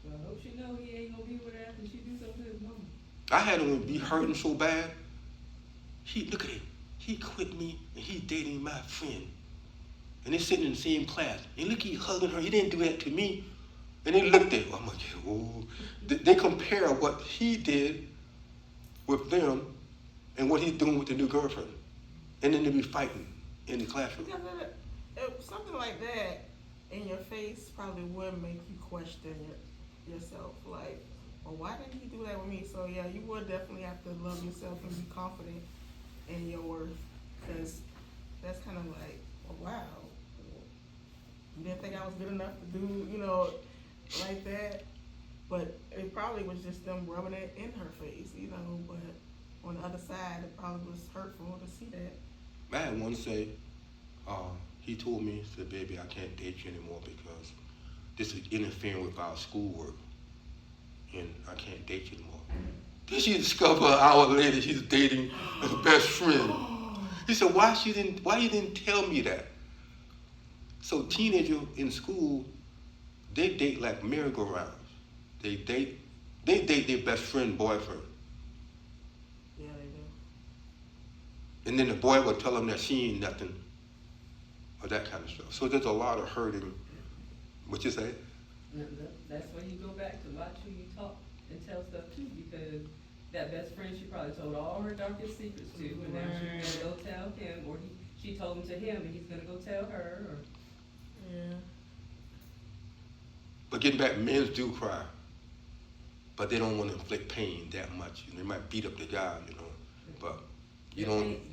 Well, I hope she know he ain't gonna be with her after she do something to his mama. I had him be hurting so bad. Look at it. He quit me and he's dating my friend. And they're sitting in the same class. And look, he hugging her. He didn't do that to me. And they looked at, I'm like, oh. They compare what he did with them and what he's doing with the new girlfriend. And then they be fighting in the classroom. Because something like that in your face probably would make you question yourself. Like, well, why didn't he do that with me? So yeah, you would definitely have to love yourself and be confident in your worth. Because that's kind of like, well, wow. You didn't think I was good enough to do, like that. But it probably was just them rubbing it in her face, but on the other side, it probably was hurtful to see that. I had one say, he told me, said, baby, I can't date you anymore because this is interfering with our schoolwork. And I can't date you anymore. Then she discovered an hour later she's dating her best friend. He said, why you didn't tell me that? So teenagers in school, they date like merry-go-rounds. They date their best friend, boyfriend. Yeah, they do. And then the boy will tell them that she ain't nothing, or that kind of stuff. So there's a lot of hurting. What you say? That's where you go back to watch who you talk and tell stuff to, because that best friend, she probably told all her darkest secrets to, and now she's gonna go tell him, or she told him to him, and he's gonna go tell her, or. Yeah. But getting back, men do cry, but they don't want to inflict pain that much. They might beat up the guy, but you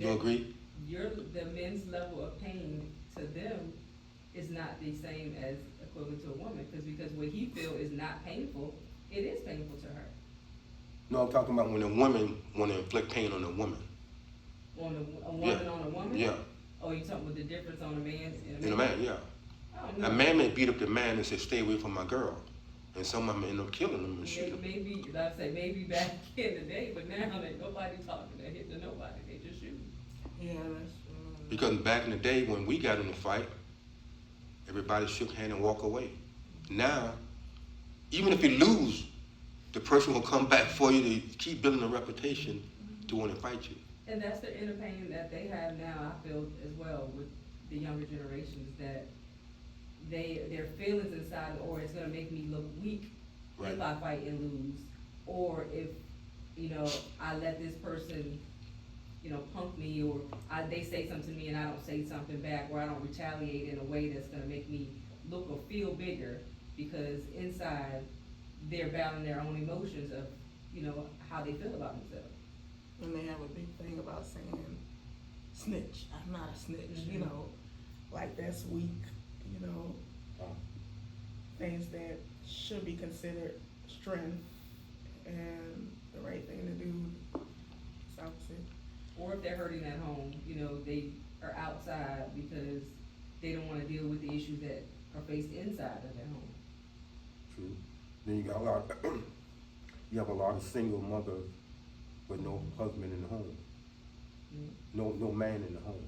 agree? The men's level of pain to them is not the same as equivalent to a woman, because what he feels is not painful, it is painful to her. No, I'm talking about when a woman want to inflict pain on a woman. A woman on a woman? Yeah. Oh, you talking about the difference on a man and a man? In a man, yeah. Oh, no. A man may beat up the man and say, stay away from my girl. And some of them end up killing him and shooting him. Maybe, like I say, maybe back in the day, but now ain't nobody talking that hit to nobody, they just shoot. Yeah, that's true. Because back in the day when we got in the fight, everybody shook hand and walk away. Now, even if you lose, the person will come back for you to keep building a reputation to want to fight you. And that's the inner pain that they have now, I feel, as well, with the younger generations, that their feelings inside, or it's gonna make me look weak Right. if I fight and lose, or if, I let this person, punk me, or they say something to me and I don't say something back, or I don't retaliate in a way that's gonna make me look or feel bigger, because inside, they're battling their own emotions of, how they feel about themselves. And they have a big thing about saying, snitch, I'm not a snitch, Mhm. like that's weak, things that should be considered strength and the right thing to do is opposite. Or if they're hurting at home, they are outside because they don't wanna deal with the issues that are faced inside of their home. True. Then you got you have a lot of single mothers with no husband in the home. Mm. No man in the home.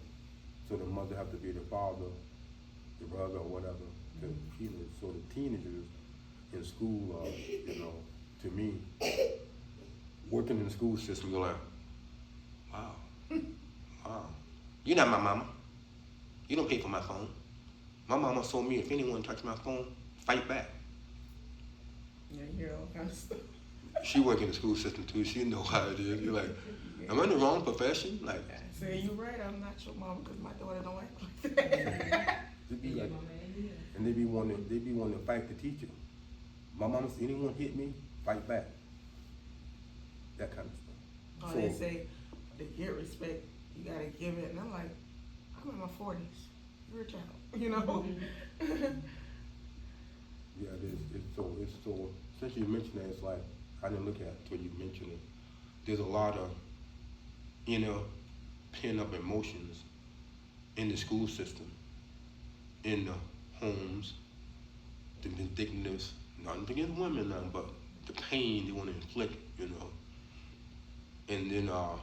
So the mother have to be the father, the brother, or whatever. So the teenagers in school are, to me, working in the school system, you're like, wow. You're not my mama. You don't pay for my phone. My mama told me if anyone touch my phone, fight back. Yeah, you hear all kinds of stuff. She work in the school system too. She know how it is. You're like, am I in the wrong profession? Like, I say, you right, I'm not your mom because my daughter don't act like that. it'd be And your like, mama ain't here. and they be wanting to fight the teacher. My mama said, anyone hit me, fight back. That kind of stuff. Or they say, to get respect, you gotta give it. And I'm like, I'm in my 40s. You're a child, Yeah, it's so, since you mentioned that, it's like, I didn't look at it until you mentioned it. there's a lot of inner pin up emotions in the school system, in the homes, the vindictiveness, not against women now, but the pain they want to inflict, And then I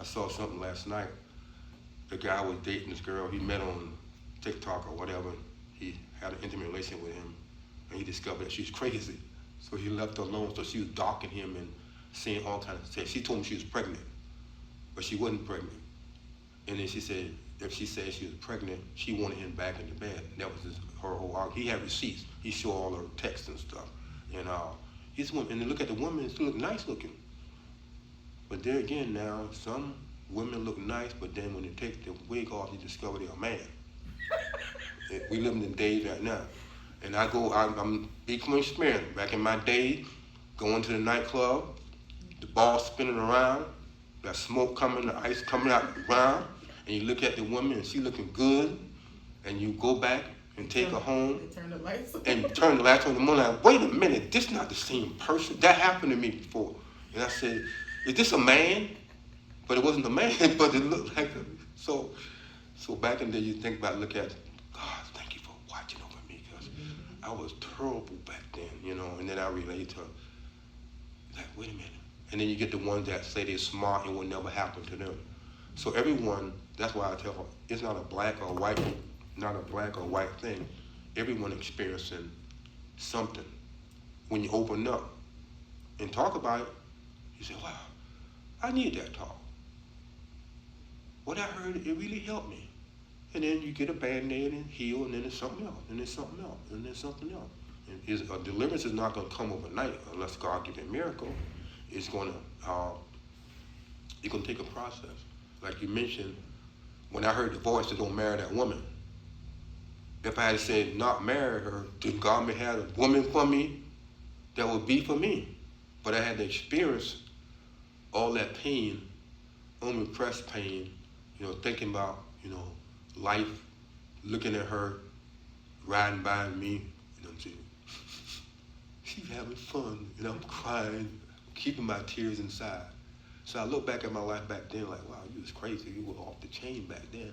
saw something last night. The guy was dating this girl he met on TikTok or whatever. He had an intimate relationship with him, and he discovered that she's crazy. So he left her alone. So she was docking him and saying all kinds of stuff. She told him she was pregnant, but she wasn't pregnant. And then she said, if she said she was pregnant, she wanted him back in the bed. And that was her whole argument. He had receipts. He showed all her texts and stuff. And and then look at the woman, she look nice looking. But there again now, some women look nice, but then when they take the wig off, you discover they're a man. We live in the days right now. And I'm speaking from experience. Back in my day, going to the nightclub, the ball spinning around, that smoke coming, the ice coming out the ground, and you look at the woman and she looking good, and you go back and take her home. They turn the lights on. And turn the lights on the morning. Like, wait a minute, this not the same person. That happened to me before. And I said, is this a man? But it wasn't a man, but it looked like a, so back in the day you think about, look at, God, thank you for watching over me, because I was terrible back then, and then I relate to, like, wait a minute. And then you get the ones that say they're smart and will never happen to them. So everyone, that's why I tell them, it's not a black or white thing. Everyone experiencing something. When you open up and talk about it, you say, wow, I need that talk. What I heard, it really helped me. And then you get a Band-Aid and heal, and then there's something else, and there's something else, and there's something else. And a deliverance is not going to come overnight unless God gives a miracle. It's going to take a process. Like you mentioned, when I heard the voice that don't marry that woman, if I had said not marry her, then God may have a woman for me that would be for me. But I had to experience all that pain, unrepressed pain, thinking about, life, looking at her, riding by me, she's having fun, and I'm crying, keeping my tears inside. So I look back at my life back then like, wow, you was crazy, you were off the chain back then.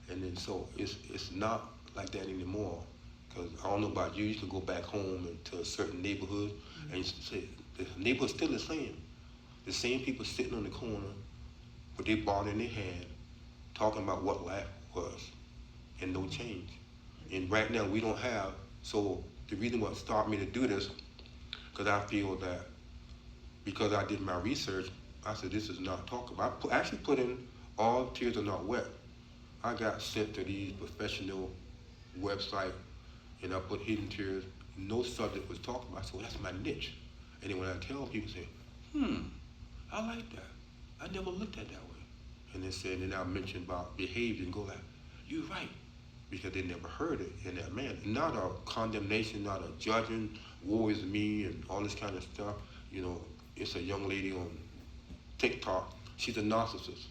And then so it's not like that anymore, because I don't know about you, you can go back home into a certain neighborhood, and you say, the neighborhood's still the same. The same people sitting on the corner with their bottle in their hand, talking about what life was, and no change. And right now we don't have, so the reason what started me to do this, because I feel that, because I did my research, I said this is not talked about. I actually put in all tears are not wet. I got sent to these professional websites, and I put hidden tears, no subject was talked about, so that's my niche. And then when I tell people, say, I like that. I never looked at it that way. And then I mentioned about behavior and go like, you're right, because they never heard it in that manner. Not a condemnation, not a judging, woe is me, and all this kind of stuff. It's a young lady on TikTok. She's a narcissist.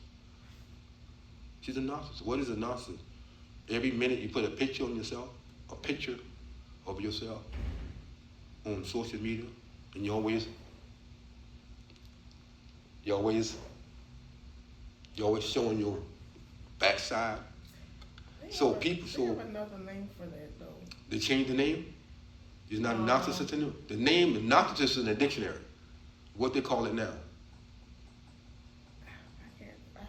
She's a narcissist. What is a narcissist? Every minute you put a picture on yourself, a picture of yourself on social media, and you're always showing your backside. They have another name for that though. They changed the name? It's not a narcissist anymore. The name of narcissist is in the dictionary. What they call it now?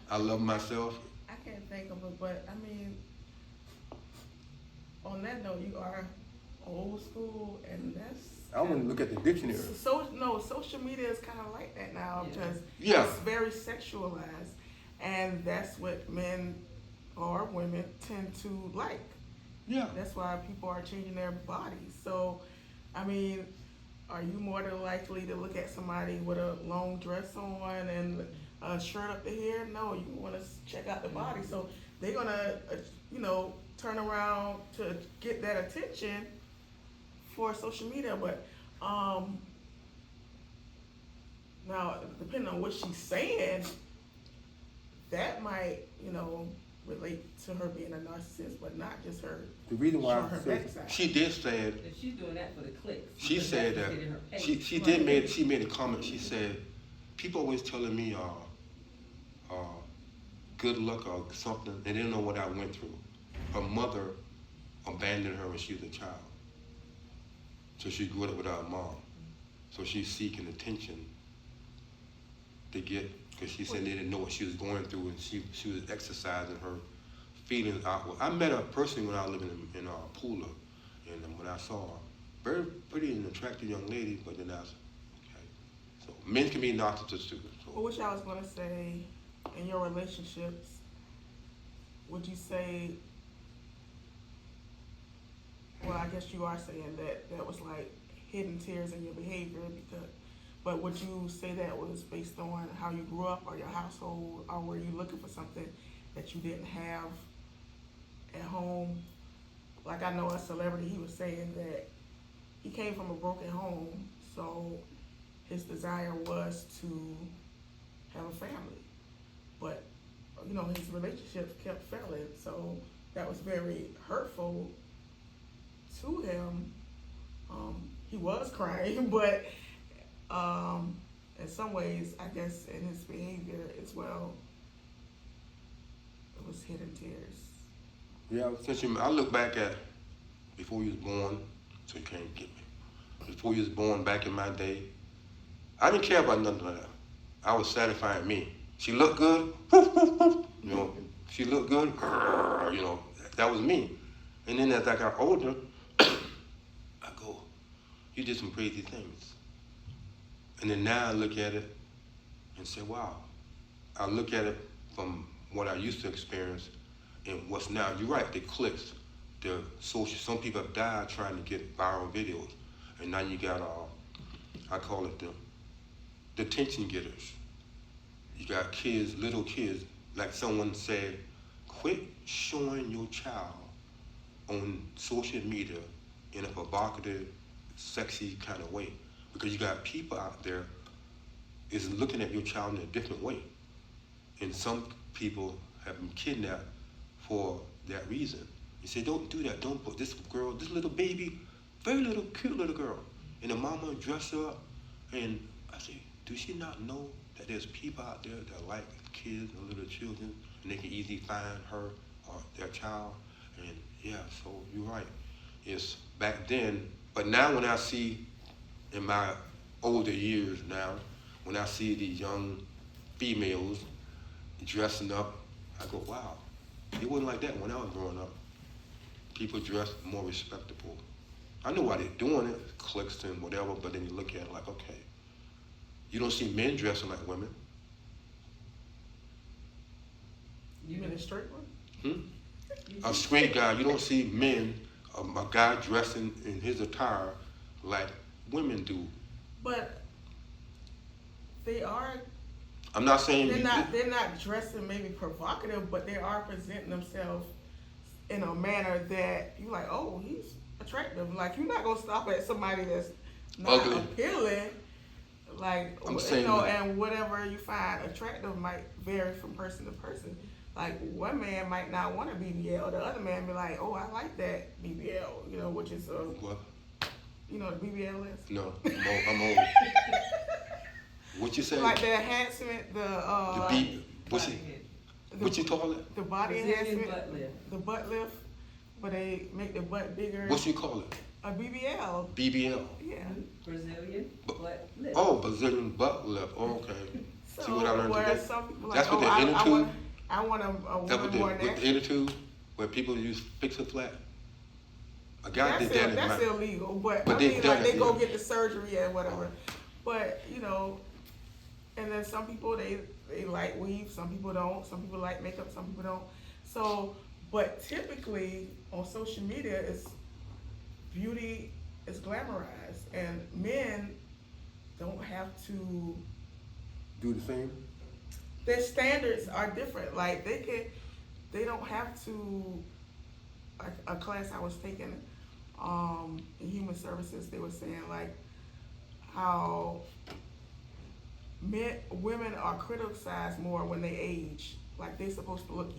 I love myself. I can't think of it, but I mean, on that note, you are old school, and that's. I want to look at the dictionary. Social media is kind of like that now, because it's very sexualized, and that's what men or women tend to like. Yeah. That's why people are changing their bodies. So, I mean, are you more than likely to look at somebody with a long dress on and a shirt up the hair? No, you want to check out the body. So they're gonna, turn around to get that attention for social media. But now, depending on what she's saying, that might, relate to her being a narcissist, but not just her. The reason why Showing I her said, backside. she did say, And she's doing that for the clicks. she because said that's that, getting her paid. she made a comment, she said, people always telling me, good luck or something, they didn't know what I went through. Her mother abandoned her when she was a child. So she grew up without a mom. So she's seeking attention to get, because she said they didn't know what she was going through, and she was exercising her feelings outward. I met her personally when I was living in Pula, and when I saw her, very pretty and attractive young lady, but then I was, okay. So men can be narcissists too. Well, So, what I was gonna say, in your relationships, would you say, well, I guess you are saying that was like hidden tears in your behavior, because, but would you say that was based on how you grew up or your household, or were you looking for something that you didn't have at home? Like I know a celebrity, he was saying that he came from a broken home, so his desire was to have a family. But, you know, his relationships kept failing, so that was very hurtful to him. He was crying, but in some ways, I guess in his behavior as well, it was hidden tears. yeah, I look back at before you was born, so you can't get me. Before you was born, back in my day, I didn't care about nothing like that. I was satisfying me. She looked good, woof, woof, woof. You know, she looked good, you know, that was me. And then as I got older, I go, you did some crazy things. And then now I look at it and say, wow. I look at it from what I used to experience and what's now. You're right, the clicks, the social, some people have died trying to get viral videos. And now you got, I call it the attention getters. You got kids, little kids, like someone said, quit showing your child on social media in a provocative, sexy kind of way. Because you got people out there is looking at your child in a different way. And some people have been kidnapped for that reason. You say, don't do that. Don't put this girl, this little baby, very little, cute little girl, and the mama dress her up. And I say, do she not know that there's people out there that like kids and little children, and they can easily find her or their child? And yeah, so you're right. It's back then, but now when I see in my older years now, when I see these young females dressing up, I go, wow, it wasn't like that when I was growing up. People dressed more respectable. I know why they're doing it, clicks and whatever, but then you look at it like, okay, you don't see men dressing like women. You mean a straight one? A straight guy, you don't see men, a guy dressing in his attire like women do. But they are. I'm not saying They're not dressing maybe provocative, but they are presenting themselves in a manner that you like, oh, he's attractive. Like you're not gonna stop at somebody that's not ugly, appealing. Like I'm you saying know, that. and whatever you find attractive might vary from person to person. Like one man might not want a BBL, the other man be like, oh, I like that BBL, you know, which is What? you know what a BBL is? No, I'm old. What you say? Like the enhancement, The beat. What you call it? the body Brazilian enhancement, butt lift. the butt lift, where they make the butt bigger. What you call it? A BBL. BBL. Yeah. Brazilian butt lift. Oh, Brazilian butt lift. Oh, okay. So See what I learned whereas today? some people That's like, what oh, the inner tube. I want a That woman more with the natural. inner tube, where people use fix a flat. A guy did that in That's my. illegal, but But I they mean, done like it, they go yeah. get the surgery and whatever. But you know, and then some people they like weave, some people don't. Some people like makeup, some people don't. So, but typically on social media, it's beauty is glamorized, and men don't have to. Do the same. Their standards are different. Like they don't have to. A class I was taking in human services, they were saying like how women are criticized more when they age. Like they're supposed to look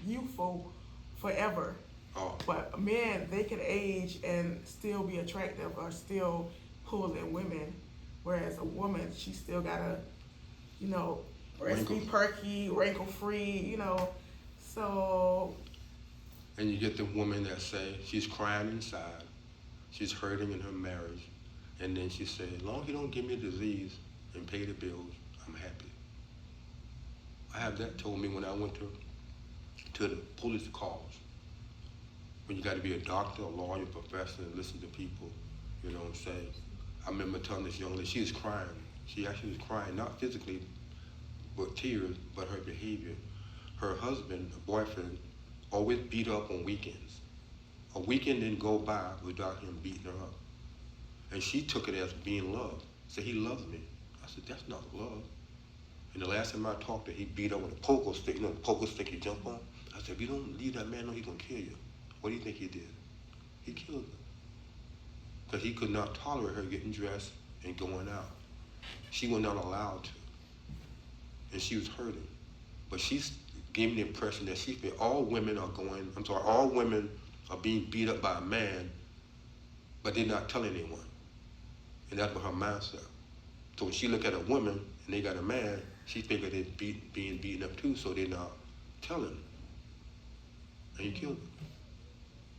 youthful forever. Oh, But men, they can age and still be attractive or still pull in women. Whereas a woman, she still gotta, you know, breast be Wrinkle. perky, wrinkle free, you know. So, and you get the woman that say she's crying inside, she's hurting in her marriage, and then she say, as long as you don't give me a disease and pay the bills, I'm happy. I have that told me when I went to the police calls. When you got to be a doctor, a lawyer, professor, and listen to people, you know, and say, I remember telling this young lady, she was crying. She actually was crying, not physically, with tears, but her behavior. Her husband, her boyfriend, always beat her up on weekends. A weekend didn't go by without him beating her up. And she took it as being loved. Said, he loves me. I said, that's not love. And the last time I talked to her, he beat her with a pogo stick, you know, the pogo stick you jump on. I said, if you don't leave that man alone, he's gonna kill you. What do you think he did? He killed her. Because he could not tolerate her getting dressed and going out. She was not allowed to. And she was hurting. But she gave me the impression that she felt all women are being beat up by a man, but they're not telling anyone. And that's what her mindset. So when she look at a woman and they got a man, she figured they're being beaten up too, so they're not telling. And he killed her.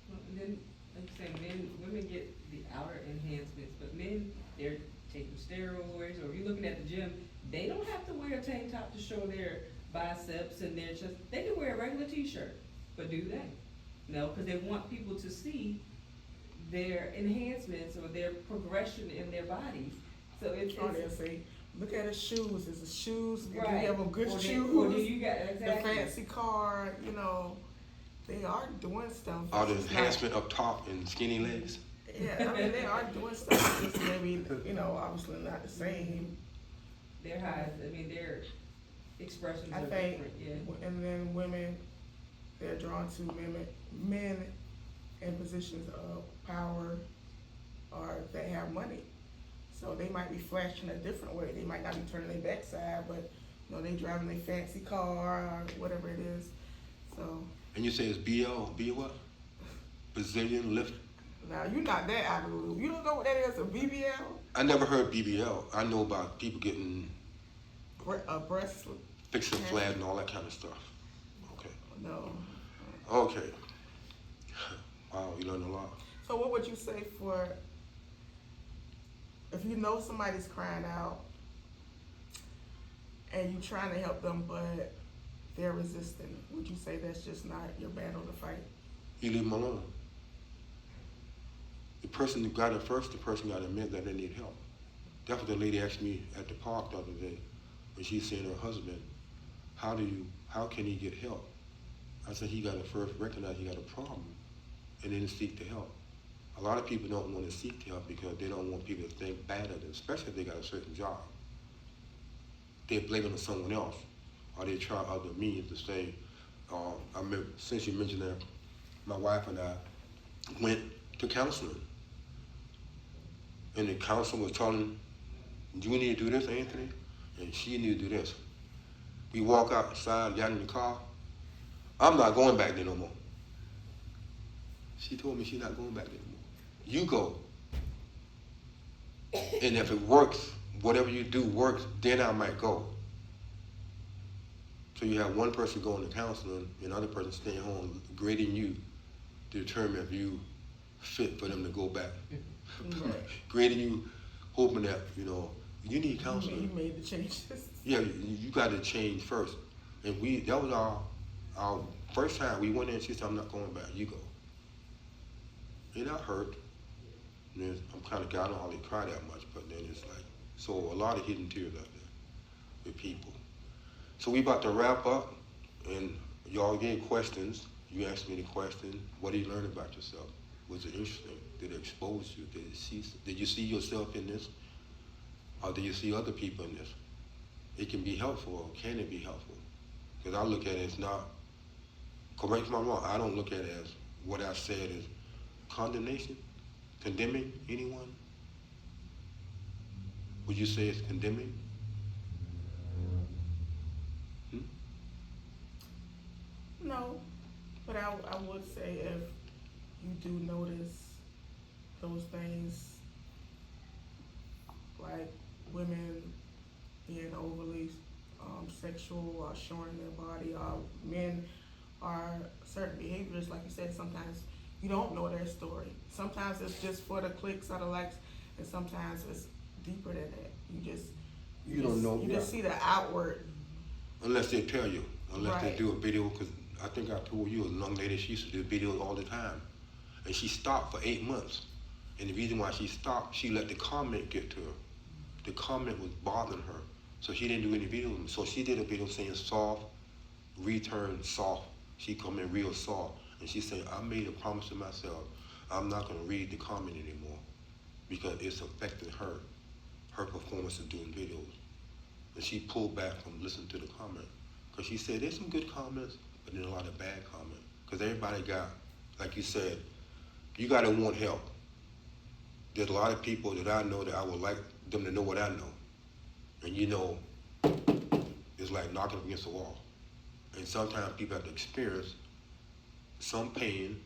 Well, and then, like you said, women get the outer enhancements, but men, they're taking steroids, or if you're looking at the gym, they don't have to wear a tank top to show their biceps and their chest. They can wear a regular t-shirt, but do they? No, because they want people to see their enhancements or their progression in their bodies. So it's or they'll say, look at his shoes. Is the shoes, do you right. have a good Or shoes? or do you got The exactly? fancy car, you know, they are doing stuff. All the It's not- enhancement up top and skinny legs. Yeah, I mean, they are doing stuff, it's just maybe, you know, obviously not the same. Their highs, I mean, their expressions I are think, different, yeah. and then women, they're drawn to men in positions of power or they have money. So they might be flashing a different way. They might not be turning their backside, but, you know, they driving their fancy car or whatever it is. So, And you say it's B what? Brazilian lift? now you're not that out of the loop. You don't know what that is, a BBL? I never heard BBL. I know about people getting A breast, fixing flat and all that kind of stuff. Okay. no. Okay. Wow, you learned a lot. So what would you say for, if you know somebody's crying out and you're trying to help them, but they're resisting, would you say that's just not your battle to fight? You leave them alone. The person who got it first, the person got to admit that they need help. That's what the lady asked me at the park the other day when she's saying to her husband, how can he get help? I said, he got to first recognize he got a problem and then seek the help. A lot of people don't want to seek help because they don't want people to think bad of them, especially if they got a certain job. They blame it on someone else, or they try other means to say, I remember, since you mentioned that, my wife and I went to counseling. And the counselor was telling, you need to do this, Anthony, and she need to do this. We walk outside, got in the car. I'm not going back there no more. She told me she's not going back there no more. You go. And if it works, whatever you do works, then I might go. So you have one person going to counseling and another person staying home, grading you to determine if you fit for them to go back. Right. Grading you, hoping that, you know, you need You counseling. made the changes. Yeah, you got to change first. And that was our first time we went in, she said, I'm not going back, you go. And that hurt. And I'm kind of guy, I don't hardly cry that much, but then it's like, so a lot of hidden tears out there with people. So we about to wrap up, and y'all gave questions. You asked me the question, what did you learn about yourself? Was it interesting? Did it expose you? Did you see yourself in this? Or do you see other people in this? It can be helpful, or can it be helpful? Because I look at it as not, correct me if I'm wrong, I don't look at it as what I said as condemnation, condemning anyone. Would you say it's condemning? No, But I would say if you do notice those things, like women being overly sexual or showing their body, or men are certain behaviors, like you said, sometimes you don't know their story. Sometimes it's just for the clicks or the likes, and sometimes it's deeper than that. You don't know. You just see the outward. Unless they tell you, unless they Right. do a video, because I think I told you a young lady, she used to do videos all the time. And she stopped for 8 months. And the reason why she stopped, she let the comment get to her. The comment was bothering her. So she didn't do any videos. So she did a video saying soft, return soft. She come in real soft. And she said, I made a promise to myself, I'm not gonna read the comment anymore because it's affecting her performance of doing videos. And she pulled back from listening to the comment. Because she said there's some good comments, but then a lot of bad comments. Because everybody got, like you said, you gotta want help. There's a lot of people that I know that I would like them to know what I know. And you know, it's like knocking up against a wall. And sometimes people have to experience some pain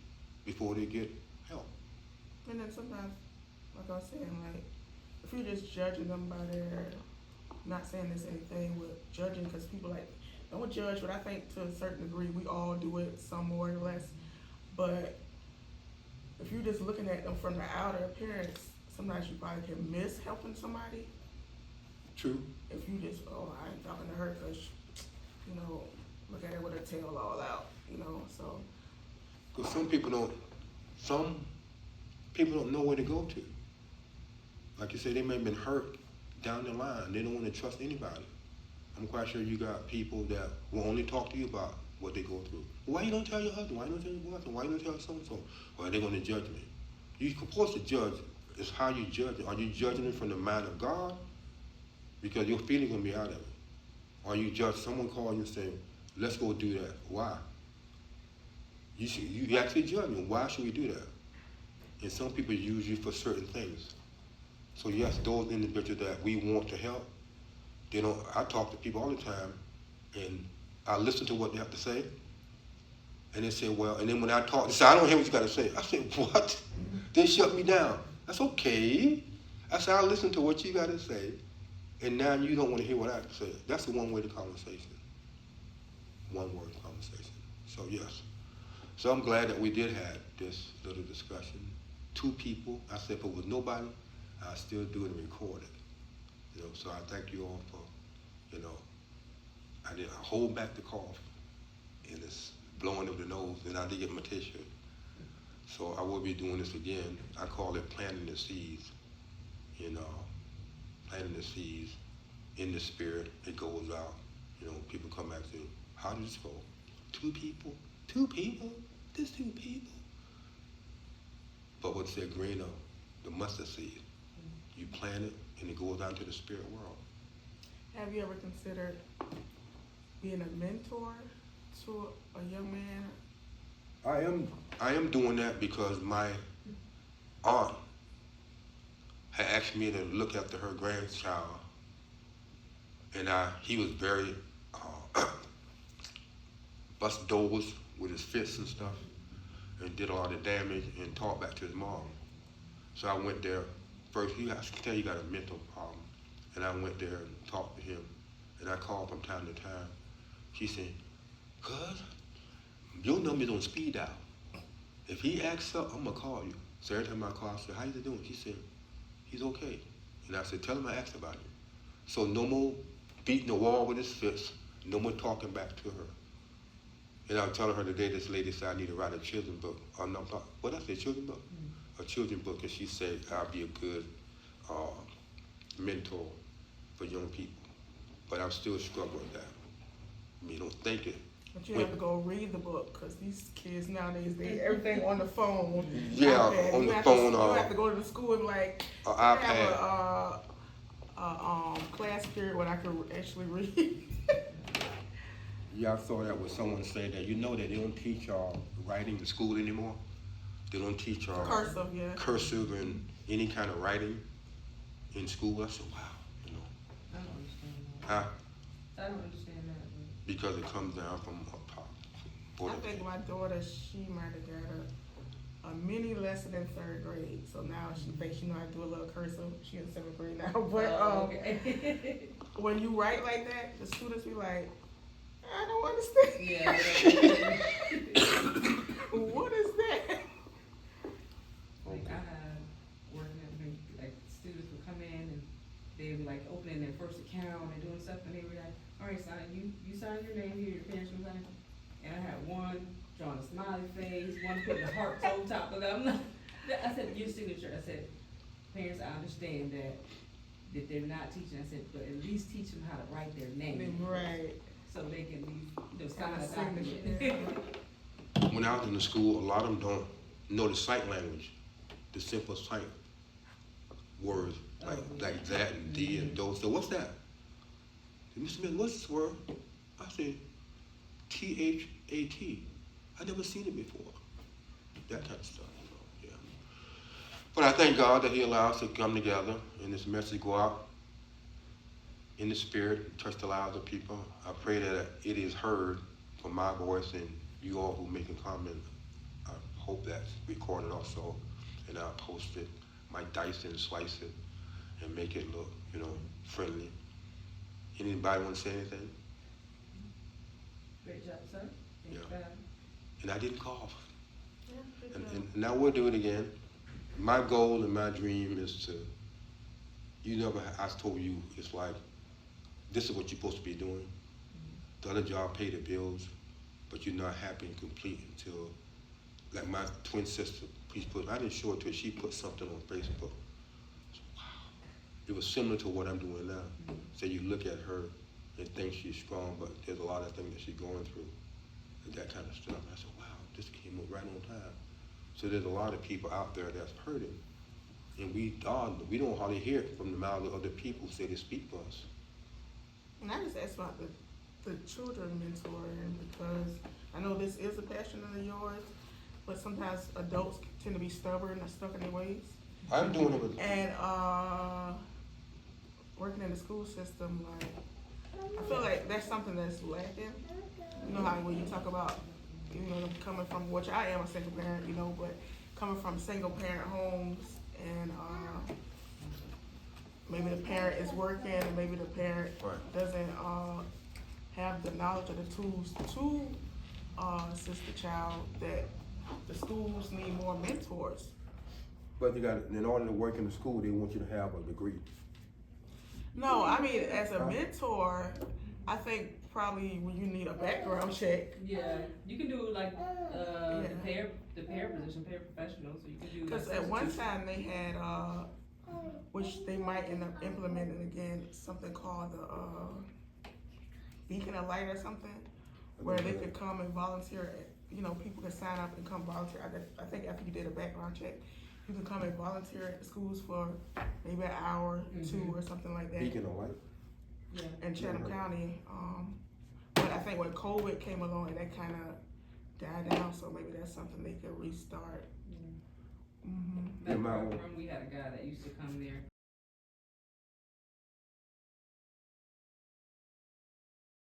before they get help. And then sometimes, like I was saying, like, if you're just judging them by their, not saying there's anything with judging, because people like, don't judge, but I think to a certain degree, we all do it, some more or less. But if you're just looking at them from the outer appearance, sometimes you probably can miss helping somebody. True. If you just, oh, I ain't talking to her because, you know, look at her with her tail all out, you know, so. Because some people don't know where to go to. Like you said, they may have been hurt down the line. They don't want to trust anybody. I'm quite sure you got people that will only talk to you about what they go through. Why you don't tell your husband? Why you don't tell your boyfriend? Why you don't tell so-and-so? Well, they're going to judge me. You're supposed to judge. It's how you judge it. Are you judging it from the mind of God? Because your feelings going to be out of it. Or you judge, someone call you and say, let's go do that. Why? You actually judge me. Why should we do that? And some people use you for certain things. So yes, those individuals that we want to help, they don't. I talk to people all the time, and I listen to what they have to say, and they say, well, and then when I talk, they say, I don't hear what you got to say. I say, what? They shut me down. That's okay. I said, I listen to what you got to say, and now you don't want to hear what I have to say. That's the one way to conversation. One word conversation. So yes. So I'm glad that we did have this little discussion. 2 people. I said, if it was nobody, I still do it and record it. You know, so I thank you all for, you know, I hold back the cough and it's blowing up the nose, and I did get my tissue. So I will be doing this again. I call it planting the seeds. You know, planting the seeds in the spirit. It goes out. You know, people come back to, how did this go? 2 people? 2 people? There's 2 people. But what's that grain of the mustard seed? You plant it and it goes out to the spirit world. Have you ever considered being a mentor to a young man? I am doing that because my aunt had asked me to look after her grandchild, and he was very busted overs with his fists and stuff, and did a lot of damage and talked back to his mom. So I went there. First, I can tell he got a mental problem, and I went there and talked to him, and I called from time to time. She said, cuz, your number's on speed dial. If he asks up, I'm gonna call you. So every time I call, I said, how you doing? She said, he's okay. And I said, tell him I asked about him. So no more beating the wall with his fists, no more talking back to her. And I was telling her today, this lady said, I need to write a children's book. What I said, children's book? A children's book, and she said, I'll be a good mentor for young people. But I'm still struggling with that. I mean, don't think it. But you have to go read the book, because these kids nowadays, they everything on the phone. Yeah, iPad. on You the have phone. You have to go to the school and like, An I iPad. have a class period when I could actually read. Yeah, I saw that with someone saying that, you know that they don't teach writing in school anymore. They don't teach Cursive, yeah. cursive and any kind of writing in school. I said, wow, you know. I don't understand that. Huh? I don't understand that. Because it comes down from up top. Or I think my daughter, she might have got a mini lesson in 3rd grade. So now she thinks she know how to do a little cursive. She in 7th grade now. But Oh, okay. when you write like that, the students be like, I don't understand. Yeah. What is that? Like I had working at like students would come in and they were like opening their first account and doing stuff and they were like, all right, son, you sign your name here, your parents will sign. And I had one drawing a smiley face, one putting a heart on top of it. I'm not, I said, your signature. I said, parents, I understand that they're not teaching. I said, but at least teach them how to write their name. Right. So they can be, sign Kind a of document. signature. when I was in the school, a lot of them don't know the sight language, the simple sight words, like that and D and those. So what's that? Mr. Smith, what's this word? I said, THAT. I never seen it before. That kind of stuff, yeah. But I thank God that He allows us to come together and this message go out in the spirit, touch the lives of people. I pray that it is heard from my voice and you all who make a comment. I hope that's recorded also, and I'll post it. Might dice and slice it and make it look, friendly. Anybody want to say anything? Great job, sir. Yeah. Yeah. And I didn't cough. Yeah, good job. And I will do it again. My goal and my dream is to, I told you, it's like, this is what you're supposed to be doing. The other job pay the bills, but you're not happy and complete until, like my twin sister, I didn't show it to her, she put something on Facebook. So, wow. It was similar to what I'm doing now. So you look at her and think she's strong, but there's a lot of things that she's going through, and that kind of stuff. And I said, wow, this came up right on time. So there's a lot of people out there that's hurting, and we don't hardly hear it from the mouths of other people who say they speak for us. And I just asked about the children mentoring because I know this is a passion of yours, but sometimes adults tend to be stubborn or stuck in their ways. I'm doing it with And working in the school system, like I feel like that's something that's lacking. You know how when you talk about, coming from, which I am a single parent, but coming from single parent homes and maybe the parent is working and maybe the parent doesn't have the knowledge or the tools to assist the child, that the schools need more mentors. But in order to work in the school, they want you to have a degree. No, I mean, as a mentor, I think probably when you need a background check. Yeah, you can do like the pair position, paraprofessional, so you can do. Because at one time they had, which they might end up implementing again, something called the Beacon of Light or something, where they could come and volunteer. People can sign up and come volunteer. I think after you did a background check, you can come and volunteer at the schools for maybe an hour, 2 or something like that. Beacon of Light. Yeah. In Chatham County. But I think when COVID came along, that kind of died down. So maybe that's something they could restart. Back Yeah, when we had a guy that used to come there